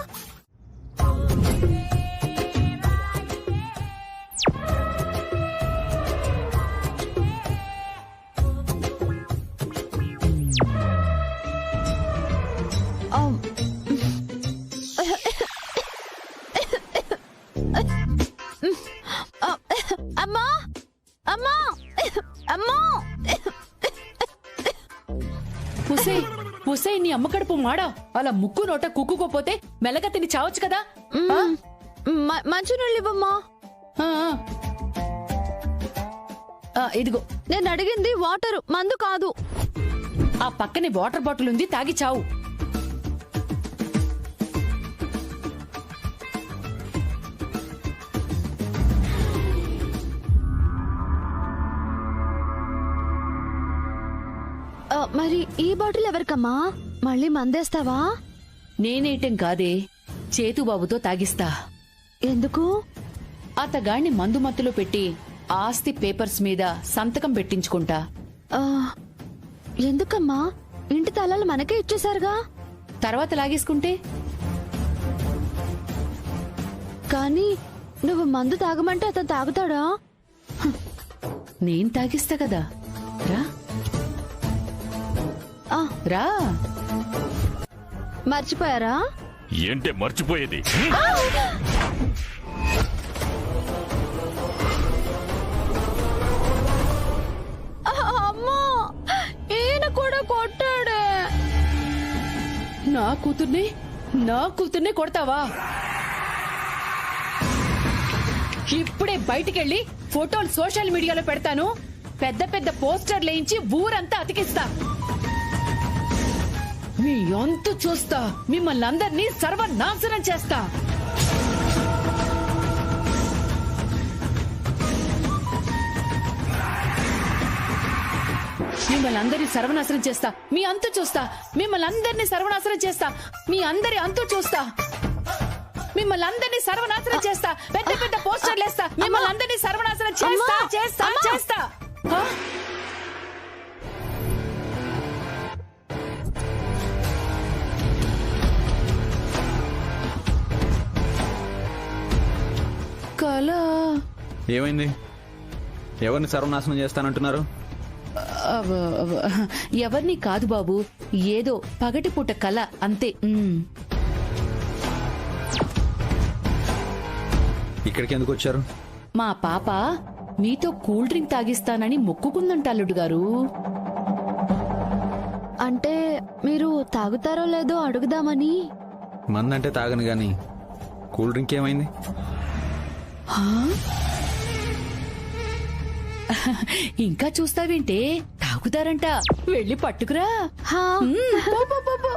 అమ్మా, అమ్మా, అమ్మా! హుసేయ్, నీ అమ్మ కడుపు మాడా అలా ముక్కు నోట కుక్కుకోపోతే మెల్లగా తిని చావచ్చు కదా. ఆ? మంచినీళ్ళు ఇవ్వమ్మా. ఆ, ఆ, ఇదిగో నేను అడిగింది వాటర్, మందు కాదు. ఆ పక్కనే వాటర్ బాటిల్ ఉంది, తాగి చావు. మరి ఈ బాటిల్ ఎవరికమ్మా? మళ్ళీ మందేస్తావా? నేనేయటం కాదే, చేతుబాబుతో తాగిస్తా. ఎందుకు? అతగాణ్ణి మందు మత్తులో పెట్టి ఆస్తి పేపర్స్ మీద సంతకం పెట్టించుకుంటా. ఆ, ఎందుకమ్మా? ఇంటి తాళాలు మనకే ఇచ్చేశారుగా. తర్వాత లాగేసుకుంటే? కానీ నువ్వు మందు తాగమంటే అతను తాగుతాడా? నేను తాగిస్తా కదా. రా రా. మర్చిపోయారా? ఏంటే మర్చిపోయేది? అమ్మా, ఈయన కూడా కొట్టాడే. నా కూతుర్నే కొడతావా? ఇప్పుడే బయటికెళ్ళి ఫోటోలు సోషల్ మీడియాలో పెడతాను. పెద్ద పెద్ద పోస్టర్లు వేయించి ఊరంతా అతికిస్తా. మీ అంతు చూస్తా. మిమ్మల్ని అందరినీ సర్వనాశనం చేస్తా. మిమ్మల్ని అందరినీ సర్వనాశనం చేస్తా. మీ అంతు చూస్తా. మిమ్మల్ని అందరినీ సర్వనాశనం చేస్తా. మీ అందరి అంతు చూస్తా. మిమ్మల్ని అందరినీ సర్వనాశనం చేస్తా. పెద్ద పెద్ద పోస్టర్లు వేస్తా. మిమ్మల్ని అందరినీ సర్వనాశనం చేస్తా చేస్తా చేస్తా. ఆ? కళ ఏమైంది? ఎవరిని సర్వనాశనం చేస్తానంటున్నారు? ఎవరిని కాదు బాబు, ఏదో పగటిపూట కళ అంతే. ఇక్కడికి ఎందుకు వచ్చారు? మా పాప మీతో కూల్ డ్రింక్ తాగిస్తానని మొక్కుకుందంట అల్లుడు గారు. అంటే మీరు తాగుతారో లేదో అడుగుదామని. మందంటే తాగను గాని కూల్ డ్రింక్ ఏమైంది? ఇంకా చూస్తావేంటే? తాగుతారంట, వెళ్ళి పట్టుకురా. పో, పో, పో, పో.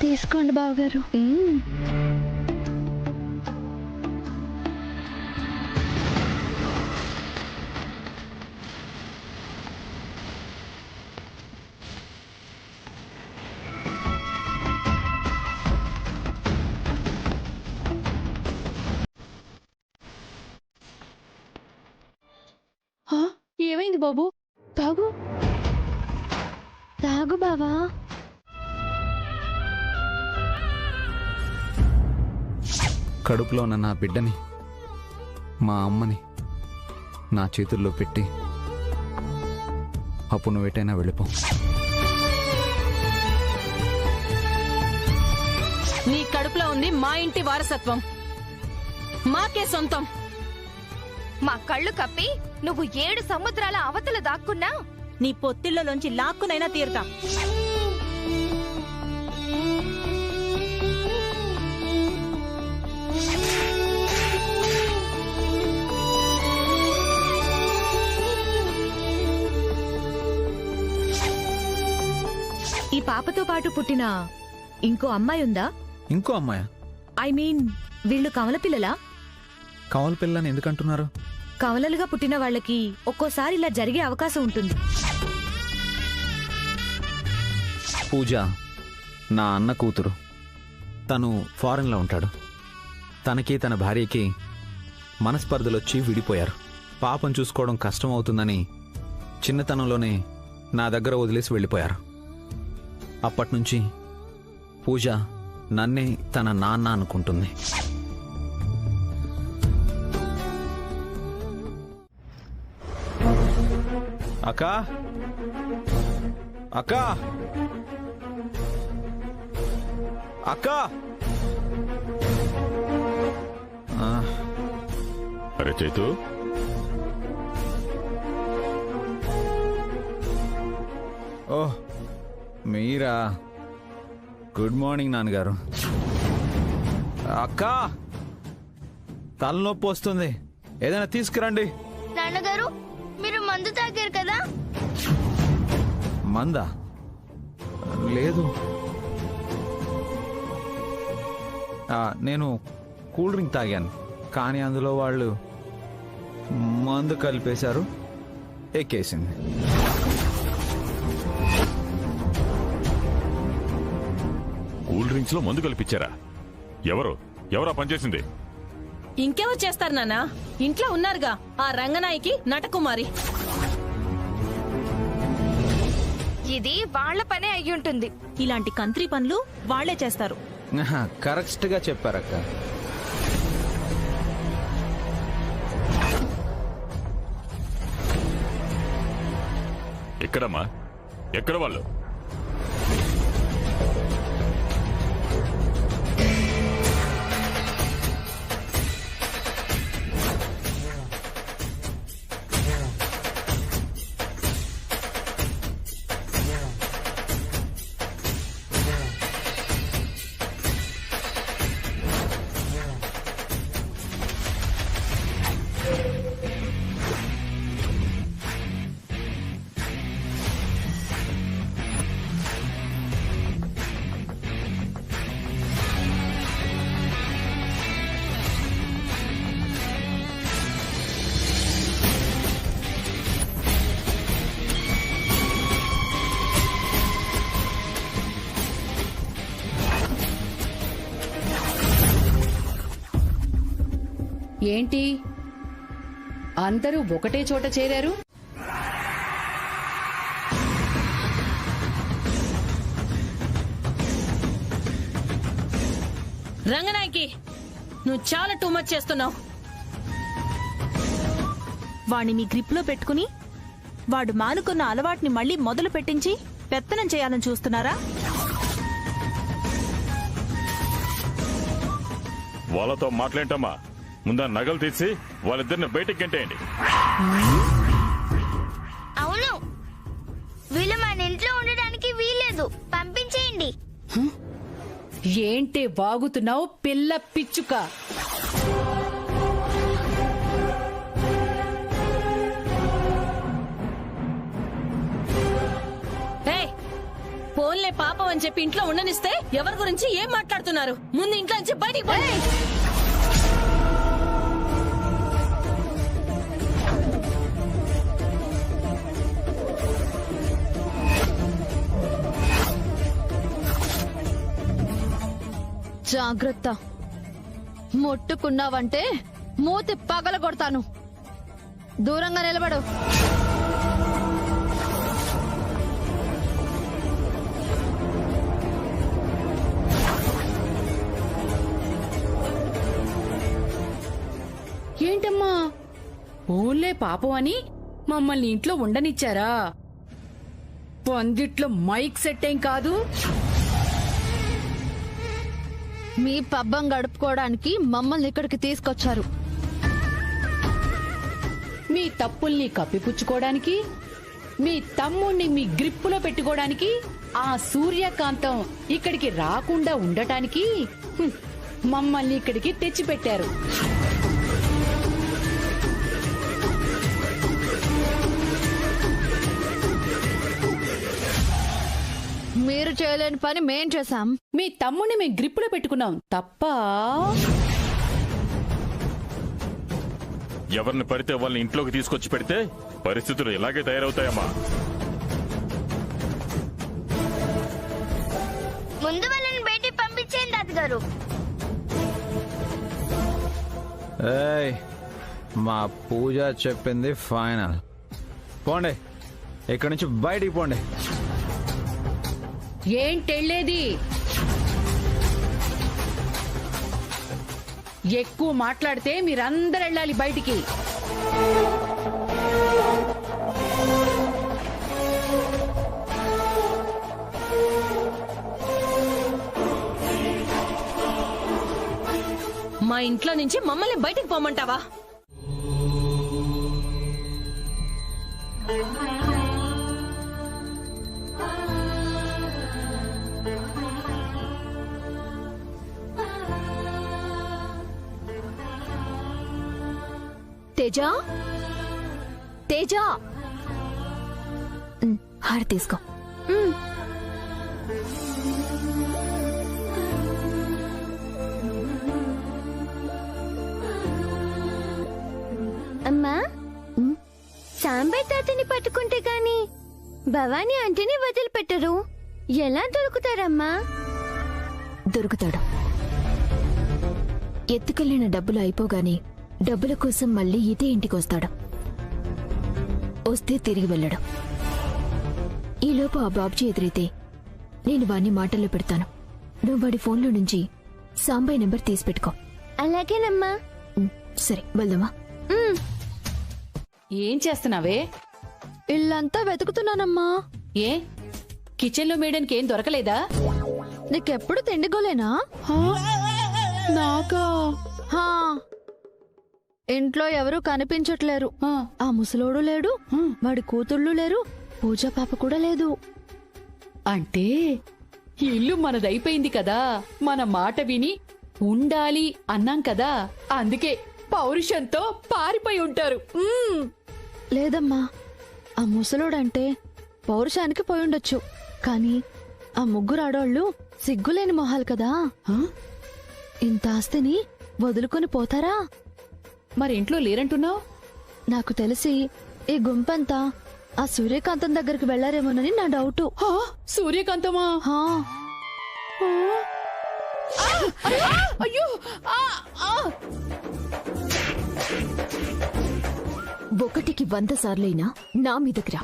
తీసుకోండి బావగారు. ఏమైంది బాబు? తాగు తాగు బావా. కడుపులో ఉన్న నా బిడ్డని, మా అమ్మని నా చేతుల్లో పెట్టి అప్పుడు నువ్వేటైనా వెళ్ళిపో. నీ కడుపులో ఉంది మా ఇంటి వారసత్వం, మాకే సొంతం. మా కళ్ళు కప్పి నువ్వు 7 సముద్రాల అవతల దాక్కున్నా నీ పొత్తిళ్లలోంచి లాక్కునైనా తీరుతా. ఈ పాపతో పాటు పుట్టిన ఇంకో అమ్మాయి ఉందా? ఇంకో అమ్మాయా? ఐ మీన్ వీళ్ళు కమల పిల్లలా? కమల పిల్లని ఎందుకంటున్నారు? కమలలుగా పుట్టిన వాళ్ళకి ఒక్కోసారి ఇలా జరిగే అవకాశం ఉంటుంది. పూజ నా అన్న కూతురు. తను ఫారెన్లో ఉంటాడు. తనకి తన భార్యకి మనస్పర్ధలొచ్చి విడిపోయారు. పాపం చూసుకోవడం కష్టం అవుతుందని చిన్నతనంలోనే నా దగ్గర వదిలేసి వెళ్ళిపోయారు. అప్పట్నుంచి పూజ నన్నే తన నాన్న అనుకుంటుంది. అక్కా, అక్కా, అక్కా. అరే చైతు, ఓహ్ మీరా? గుడ్ మార్నింగ్ నాన్నగారు. అక్కా, తలనొప్పి వస్తుంది, ఏదైనా తీసుకురండి. నాన్నగారు, మీరు మందు తాగారు కదా? మందా? లేదు, నేను కూల్ డ్రింక్ తాగాను, కానీ అందులో వాళ్ళు మందు కలిపేశారు, ఎక్కేసింది. కూల్ డ్రింక్స్ లో మందు కల్పించారా? ఎవరా పనిచేసింది? ఇంకెవరు చేస్తారు నాన్నా? ఇంట్లో ఉన్నారుగా ఆ రంగనాయకి నటకుమారి. ఇది వాళ్ళ పనే అయ్యుంటుంది. ఇలాంటి కంత్రి పనులు వాళ్లే చేస్తారు. కరెక్ట్ గా చెప్పారక్క. ఎక్కడమ్మా? ఎక్కడ వాళ్ళు? ఏంటి అందరూ ఒకటే చోట చేరారు? రంగనాయకి, నువ్వు చాలా టూ మచ్ చేస్తున్నావు. వాణ్ణి మీ గ్రిప్ లో పెట్టుకుని వాడు మానుకున్న అలవాటుని మళ్ళీ మొదలు పెట్టించి పెత్తనం చేయాలని చూస్తున్నారా? వాళ్ళతో మాట్లాడటమ్మా. ముందా నగలు తీసి వాళ్ళిద్దరిని బయటికి గంటేయండి. అవును, వీళ్ళు మన ఇంట్లో ఉండడానికి వీలేదు, పంపించేయండి. ఏంటి వాగుతున్నావు పిల్ల పిచ్చుక? పోన్లే పాపం అని చెప్పి ఇంట్లో ఉండనిస్తే ఎవరి గురించి ఏం మాట్లాడుతున్నారు? ముందు ఇంట్లో నుంచి బయటికి పోయి. జాగ్రత్త, ముట్టుకున్నావంటే మూతి పగల కొడతాను. దూరంగా నిలబడు. ఏంటమ్మా, ఓన్లే పాపం అని మమ్మల్ని ఇంట్లో ఉండనిచ్చారా? పందిట్లో మైక్ సెట్ ఏం కాదు. మీ పబ్బం గడుపుకోవడానికి మమ్మల్ని ఇక్కడికి తీసుకొచ్చారు. మీ తప్పుల్ని కప్పిపుచ్చుకోవడానికి, మీ తమ్ముణ్ణి మీ గ్రిప్పులో పెట్టుకోవడానికి, ఆ సూర్యకాంతం ఇక్కడికి రాకుండా ఉండటానికి మమ్మల్ని ఇక్కడికి తెచ్చిపెట్టారు. మీరు చేయలేని పని మేం చేశాం. మీ తమ్ముడిని మేము గ్రిప్పులో పెట్టుకున్నాం తప్ప. ఎవరిని పడితే వాళ్ళని ఇంట్లోకి తీసుకొచ్చి పెడితే పరిస్థితులు ఇలాగే తయారవుతాయమ్మా. ముందు వాళ్ళని బయటికి పంపించేయండి తాతగారు. ఏయ్, మా పూజ చెప్పింది ఫైనల్. పోండి, ఇక్కడి నుంచి బయటికి పోండి. ఏంటెళ్ళేది? ఎక్కువ మాట్లాడితే మీరందరూ వెళ్ళాలి బయటికి. మా ఇంట్లో నుంచి మమ్మల్ని బయటికి పోమంటావా? తేజ, తేజ, హారతి తీసుకో. అమ్మా, సాంబయ్య తాతని పట్టుకుంటే గాని భవానీ ఆంటీని వదిలిపెట్టరు. ఎలా దొరుకుతారమ్మా? దొరుకుతాడు. ఎత్తుకెళ్లిన డబ్బులు అయిపోగానే డబ్బుల కోసం మళ్ళీ ఇదే ఇంటికొస్తాడు. వస్తే తిరిగి వెళ్ళడు. ఈలోపు ఆ బాబ్జీ ఎదురైతే నేను వాణ్ణి మాటల్లో పెడతాను. నువ్వు వాడి ఫోన్లో నుంచి సాంబయ్య నెంబర్ తీసిపెట్టుకో. అలాగేనమ్మా. సరే, వెళ్దామా? ఏం చేస్తున్నావే? ఇల్లంతా వెతుకుతున్నానమ్మా. ఏ కిచెన్ లో మేయడానికి ఏం దొరకలేదా? నీకెప్పుడు తిండిగోలేనా? నాకా? హా, ఇంట్లో ఎవరూ కనిపించట్లేరు. ఆ ముసలోడు లేడు, వాడి కూతుళ్ళు లేరు, పూజ పాప కూడా లేదు. అంటే ఈ ఇల్లు మనదైపోయింది కదా. మన మాట విని ఉండాలి అన్నాం కదా, అందుకే పౌరుషంతో పారిపోయి ఉంటారు. లేదమ్మా, ఆ ముసలోడంటే పౌరుషానికి పోయుండొచ్చు, కానీ ఆ ముగ్గురు ఆడోళ్ళు సిగ్గులేని మొహాలు కదా. ఇంత ఆస్తిని వదులుకొని పోతారా? మరి ఇంట్లో లేరంటున్నావు? నాకు తెలిసి ఈ గుంపంతా ఆ సూర్యకాంతం దగ్గరికి వెళ్లారేమోనని నా డౌటు. సూర్యకాంతమా? అయ్యో! ఒకటికి 100 సార్లైనా నా మీదకి రా.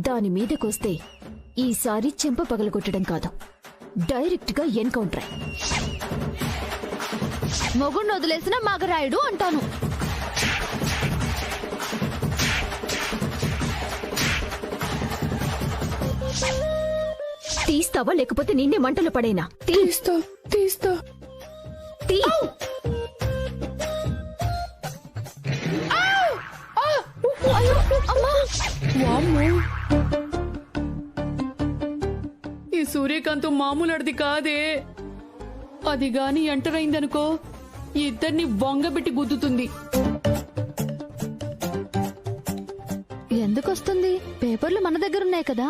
దాని మీదకొస్తే ఈసారి చెంప పగలగొట్టడం కాదు, డైరెక్ట్ గా ఎన్కౌంటర్. మొగుణ్ణి వదిలేసిన మగరాయుడు అంటాను. తీస్తావా లేకపోతే నిన్నే మంటలు పడేనా? తీస్తా. తీ. ఈ సూర్యకాంతం మామూలడిది కాదే. అది గాని ఎంటర్ అయిందనుకో, ఇద్దరిని బొంగబెట్టి గుద్దుతుంది. ఎందుకొస్తుంది? పేపర్లు మన దగ్గరున్నాయి కదా.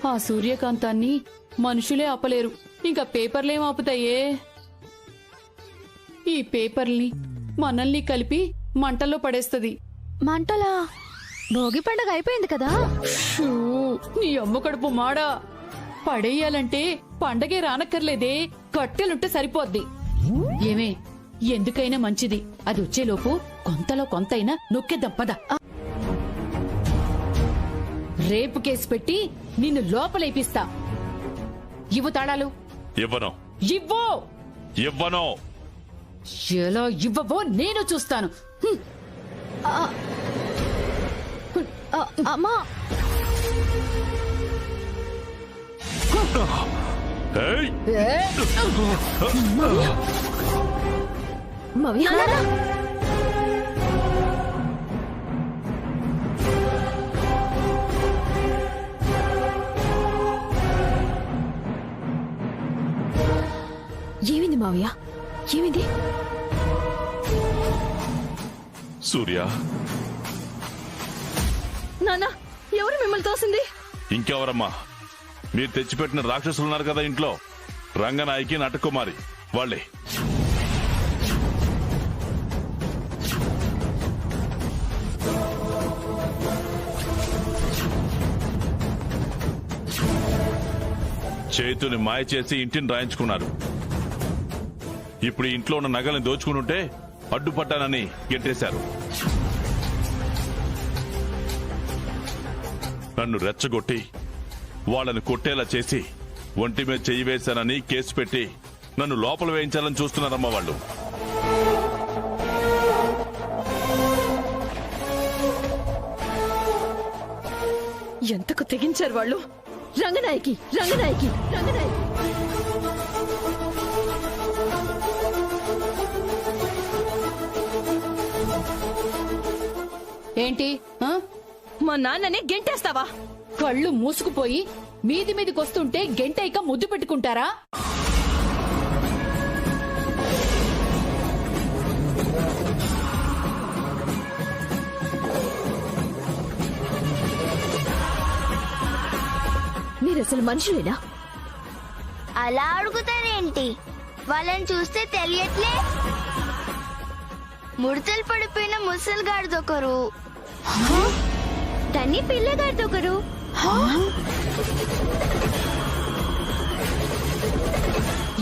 ఆ సూర్యకాంతాన్ని మనుషులే ఆపలేరు, ఇంకా పేపర్లేం ఆపుతాయే? ఈ పేపర్ని మనల్ని కలిపి మంటల్లో పడేస్తది. మంటలా? భోగి పండగ అయిపోయింది కదా. షూ, నీ అమ్మ కడుపు మాడా. పడేయాలంటే పండగే రానక్కర్లేదే, కట్టెలుంటే సరిపోద్ది. ఏమే, ఎందుకైనా మంచిది, అది వచ్చేలోపు కొంతలో కొంతైనా నొక్కేద్దాం పద. రేపు కేసు పెట్టి నిన్ను లోపలేపిస్తా. ఇవ్వు తాళాలు. ఇవ్వను. ఇవ్వు. ఇవ్వను. ఎలా ఇవ్వవో నేను చూస్తాను. అమ్మా, ఏయ్! మవ్య, ఏమింది మావయ్య? ఏమింది? సూర్య, నానా, ఎవరు మిమ్మల్ని తోసింది? ఇంకెవరమ్మా? మీరు తెచ్చిపెట్టిన రాక్షసులున్నారు కదా ఇంట్లో, రంగనాయకి నటకుమారి వాళ్ళే. చేతుని మాయ చేసి ఇంటిని రాయించుకున్నారు. ఇప్పుడు ఇంట్లో ఉన్న నగల్ని దోచుకుంటుంటే అడ్డుపడ్డానని గెంటేశారు. నన్ను రెచ్చగొట్టి వాళ్ళని కొట్టేలా చేసి ఒంటి మీద చెయ్యి వేశానని కేసు పెట్టి నన్ను లోపల వేయించాలని చూస్తున్నారమ్మా వాళ్ళు. ఎంతకు తెగించారు వాళ్ళు. రంగనాయకి రంగనాయకి రంగనాయకి ఏంటి ఆ? మా నాన్నని గెంటేస్తావా? కళ్ళు మూసుకుపోయి మీది మీదికొస్తుంటే గెంటైక ముద్దు పెట్టుకుంటారా? మీరసలు మనుషులేనా? అలా అడుగుతారేంటి? వాళ్ళని చూస్తే తెలియట్లే. ముడతలు పడిపోయిన ముసలిగాడిదొకరు, తని పిల్లగాడిదొకరు.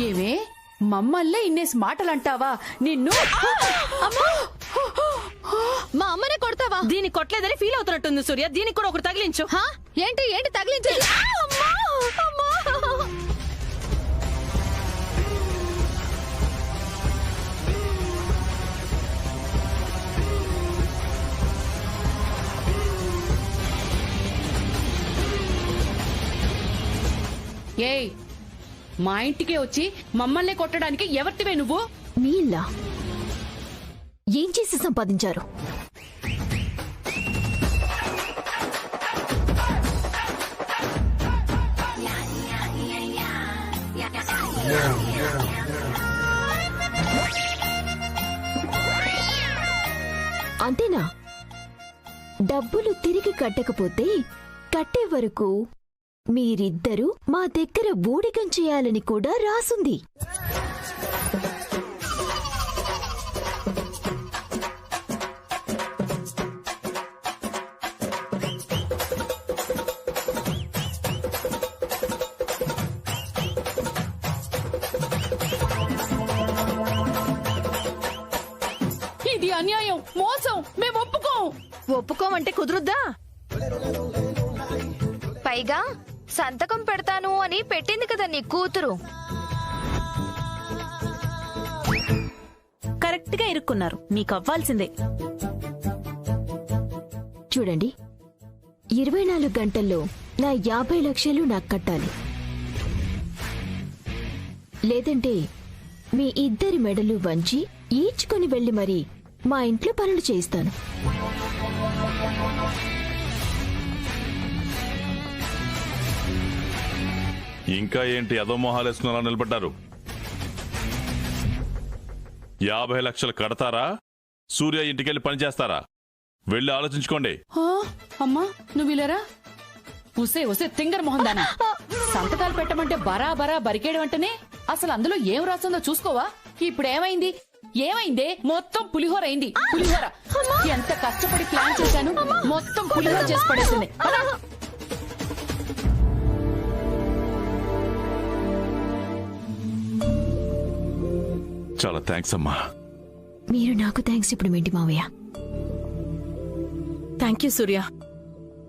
ఏమే మమ్మల్నే ఇన్నేసి మాటలంటావా? నిన్ను మా అమ్మనే కొడతావా? దీన్ని కొట్టలేదని ఫీల్ అవుతున్నట్టుంది సూర్య. దీనికి కూడా ఒకటి తగిలించు. ఏంటి ఏంటి తగిలించేది? ఏయ్ మా ఇంటికే వచ్చి మమ్మల్ని కొట్టడానికి ఎవరివే నువ్వు? మీ ఇల్లా? ఏం చేసి సంపాదించారు? అంతేనా? డబ్బులు తిరిగి కట్టకపోతే కట్టే వరకు మీరిద్దరూ మా దగ్గర బూడిగం చేయాలని కూడా రాసుంది. ఇది అన్యాయం, మోసం. మేము ఒప్పుకోమంటే కుదురుద్దా? పైగా సంతకం పెడతాను అని పెట్టింది కదా నీ కూతురు. కరెక్ట్ గా ఇరుక్కున్నారు. మీకు అవ్వాల్సిందే. చూడండి, 24 గంటల్లో నా 50 లక్షలు నాకు కట్టాలి. లేదంటే మీ ఇద్దరి మెడలు వంచి ఈడ్చుకొని వెళ్లి మరీ మా ఇంట్లో పనులు చేయిస్తాను. ఇంకా ఏంటి అదోమోహాలేసుకుని నిలబడ్డారు? 50 లక్షలు కడతారా? సూర్య ఇంటికెళ్ళి పనిచేస్తారా? వెళ్ళి ఆలోచించుకోండి. అమ్మా నువ్వు ఇలారా. ఒసే తింగర్ మొహందానా, సంతకాలు పెట్టమంటే బరాబరా బరికేడు అంటేనే అసలు అందులో ఏం రాస్తుందో చూసుకోవా? ఇప్పుడు ఏమైందే? మొత్తం పులిహోర అయింది. పులిహోర ఎంత కష్టపడి ప్లాన్ చేశాను, మొత్తం పులిహోర చేసి పడేసింది. చాలా థ్యాంక్స్ అమ్మా. మీరు నాకు థ్యాంక్స్ ఇప్పుడు ఏంటి మావయ్య? థ్యాంక్ యూ సూర్య.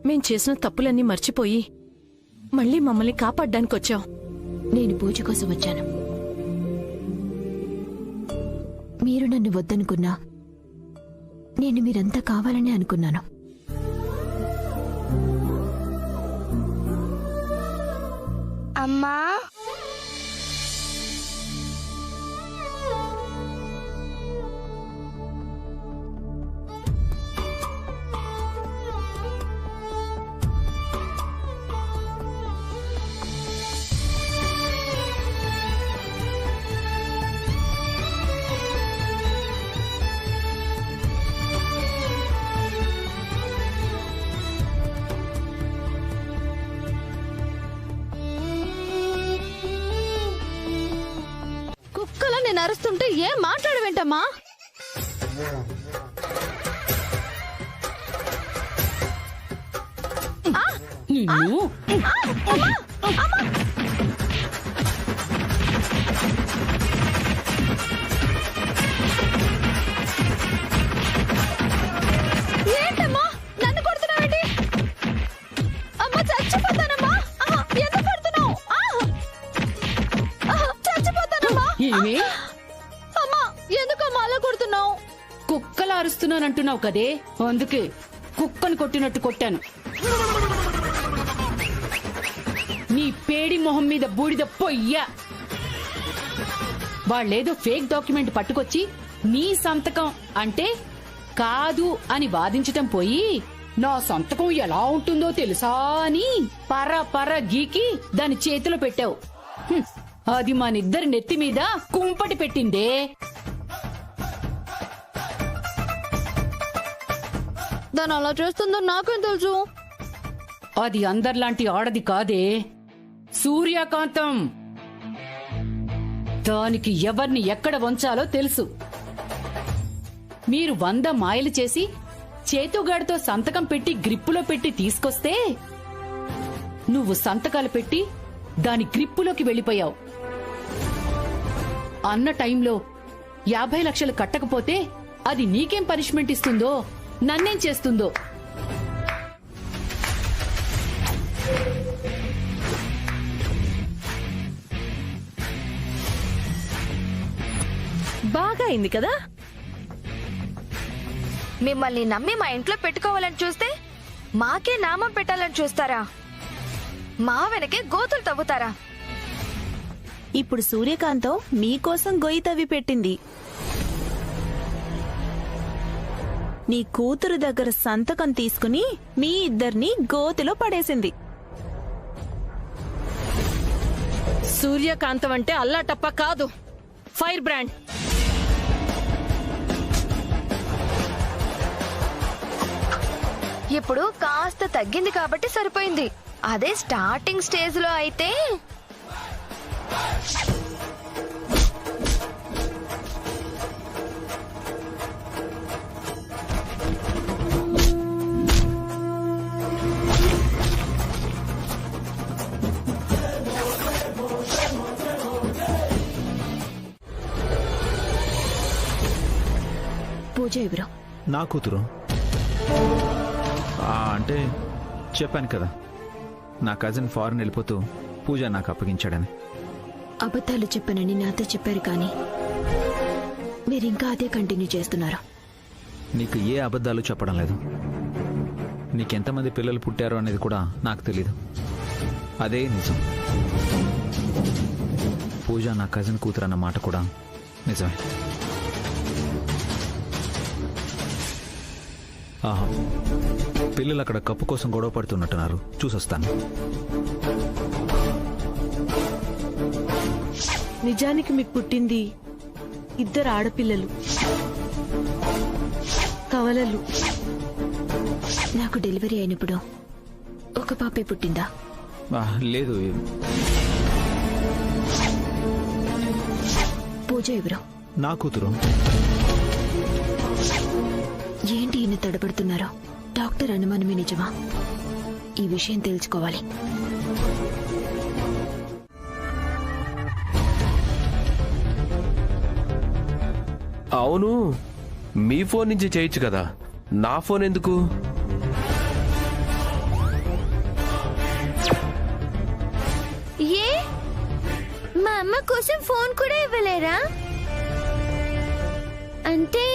మేం చేసిన తప్పులన్నీ మర్చిపోయి మళ్ళీ మమ్మల్ని కాపాడ్డానికి వచ్చావు. నేను పూజ కోసం వచ్చాను. మీరు నన్ను వద్దనుకున్నా నేను మీరంతా కావాలని అనుకున్నాను. అమ్మా కుక్కలా నేను అరుస్తుంటే ఏం మాట్లాడవేంటమ్మా? నిన్ను ఏమే అమ్మా ఎందుకమ్మా అలా కొడుతున్నావు? కుక్కలా అరుస్తున్నానంటున్నావు కదే, అందుకే కుక్కను కొట్టినట్టు కొట్టాను. నీ పేడి మొహం మీద బూడిద పొయ్యా. వాళ్ళేదో ఫేక్ డాక్యుమెంట్ పట్టుకొచ్చి నీ సంతకం అంటే కాదు అని వాదించటం పోయి నా సంతకం ఎలా ఉంటుందో తెలుసా అని పర గీకి దాని చేతిలో పెట్టావు. అది మనిద్దరి నెత్తి మీద కుంపటి పెట్టిందే. దాని అలా చేస్తుందో నాకేం తెలుసు? అది అందర్లాంటి ఆడది కాదే, సూర్యకాంతం. దానికి ఎవర్ని ఎక్కడ వంచాలో తెలుసు. మీరు 100 మాయలు చేసి చేతుగాడితో సంతకం పెట్టి గ్రిప్పులో పెట్టి తీసుకొస్తే నువ్వు సంతకాలు పెట్టి దాని గ్రిప్పులోకి వెళ్ళిపోయావు. అన్న టైంలో 50 లక్షలు కట్టకపోతే అది నీకేం పనిష్మెంట్ ఇస్తుందో, నన్నేం చేస్తుందో. బాగా అయింది కదా. మిమ్మల్ని నమ్మి మా ఇంట్లో పెట్టుకోవాలని చూస్తే మాకే నామం పెట్టాలని చూస్తారా? మా వెనకే గోతులు తవ్వుతారా? ఇప్పుడు సూర్యకాంతం మీకోసం గొయ్యి తవ్వి పెట్టింది. నీ కూతురు దగ్గర సంతకం తీసుకుని మీ ఇద్దరిని గోతిలో పడేసింది. సూర్యకాంతం అంటే అల్లాటప్ప కాదు, ఫైర్ బ్రాండ్. ఇప్పుడు కాస్త తగ్గింది కాబట్టి సరిపోయింది. అదే స్టార్టింగ్ స్టేజ్ లో అయితే పూజ ఎవరు? నా కూతురు. అంటే చెప్పాను కదా, నా కజిన్ ఫారెన్ వెళ్ళిపోతూ పూజ నాకు అప్పగించాడని. అబద్ధాలు చెప్పానని నాతో చెప్పారు, కానీ మీరింకా అదే కంటిన్యూ చేస్తున్నారు. నీకు ఏ అబద్ధాలు చెప్పడం లేదు. నీకెంతమంది పిల్లలు పుట్టారో అనేది కూడా నాకు తెలీదు. అదే నిజం. పూజ నా కజిన్ కూతురు అన్న మాట కూడా నిజమే. పిల్లలు అక్కడ కప్పు కోసం గొడవ పడుతున్నట్టున్నారు, చూసొస్తాను. నిజానికి మీకు పుట్టింది 2 ఆడపిల్లలు, కవలలు. నాకు డెలివరీ అయినప్పుడు ఒక పాపే పుట్టిందా? లేదు. పూజ ఎవరు? నా కూతురు. ఏంటి ఈయన తడబడుతున్నారో? డాక్టర్ అనుమానమే నిజమా? ఈ విషయం తెలుసుకోవాలి. అవును, మీ ఫోన్ నుంచి చేయొచ్చు కదా, నా ఫోన్ ఎందుకు? ఏ మా అమ్మ కోసం ఫోన్ కూడా ఇవ్వలేరా? అంటే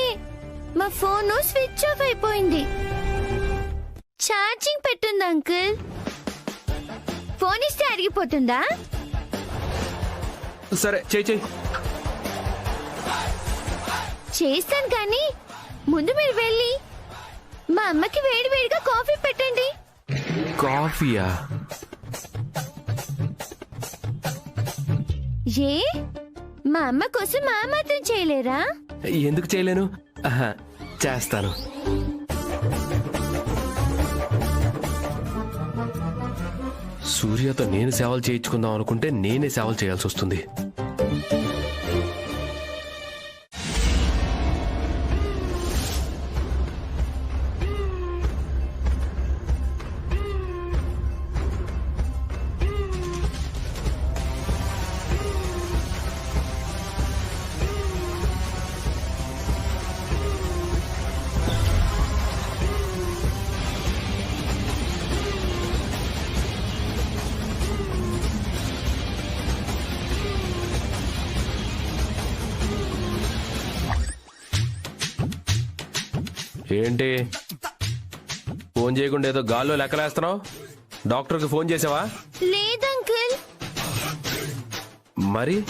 మా ఫోన్ స్విచ్ ఆఫ్ అయిపోయింది. ఛార్జింగ్ పెట్టుంది అంకుల్. ఫోన్ ఇస్తే అరిగిపోతుందా? సరే చెయ్యి. చేస్తాను, కానీ ముందు మీరు వెళ్ళి మా అమ్మకి వేడివేడిగా కాఫీ పెట్టండి. కాఫీయా? ఏ మా అమ్మ కోసం మా మాత్రం చేయలేరా? ఎందుకు చేయలేను, చేస్తాను. సూర్యతో నేను సేవలు చేయించుకుందాం అనుకుంటే నేనే సేవలు చేయాల్సి వస్తుంది. ఏంటి ఫోన్ చేయకుండా ఏదో గాల్లో లెక్కలేస్తున్నావు? డాక్టర్కి ఫోన్ చేసావా? లేదంకుల్. మరి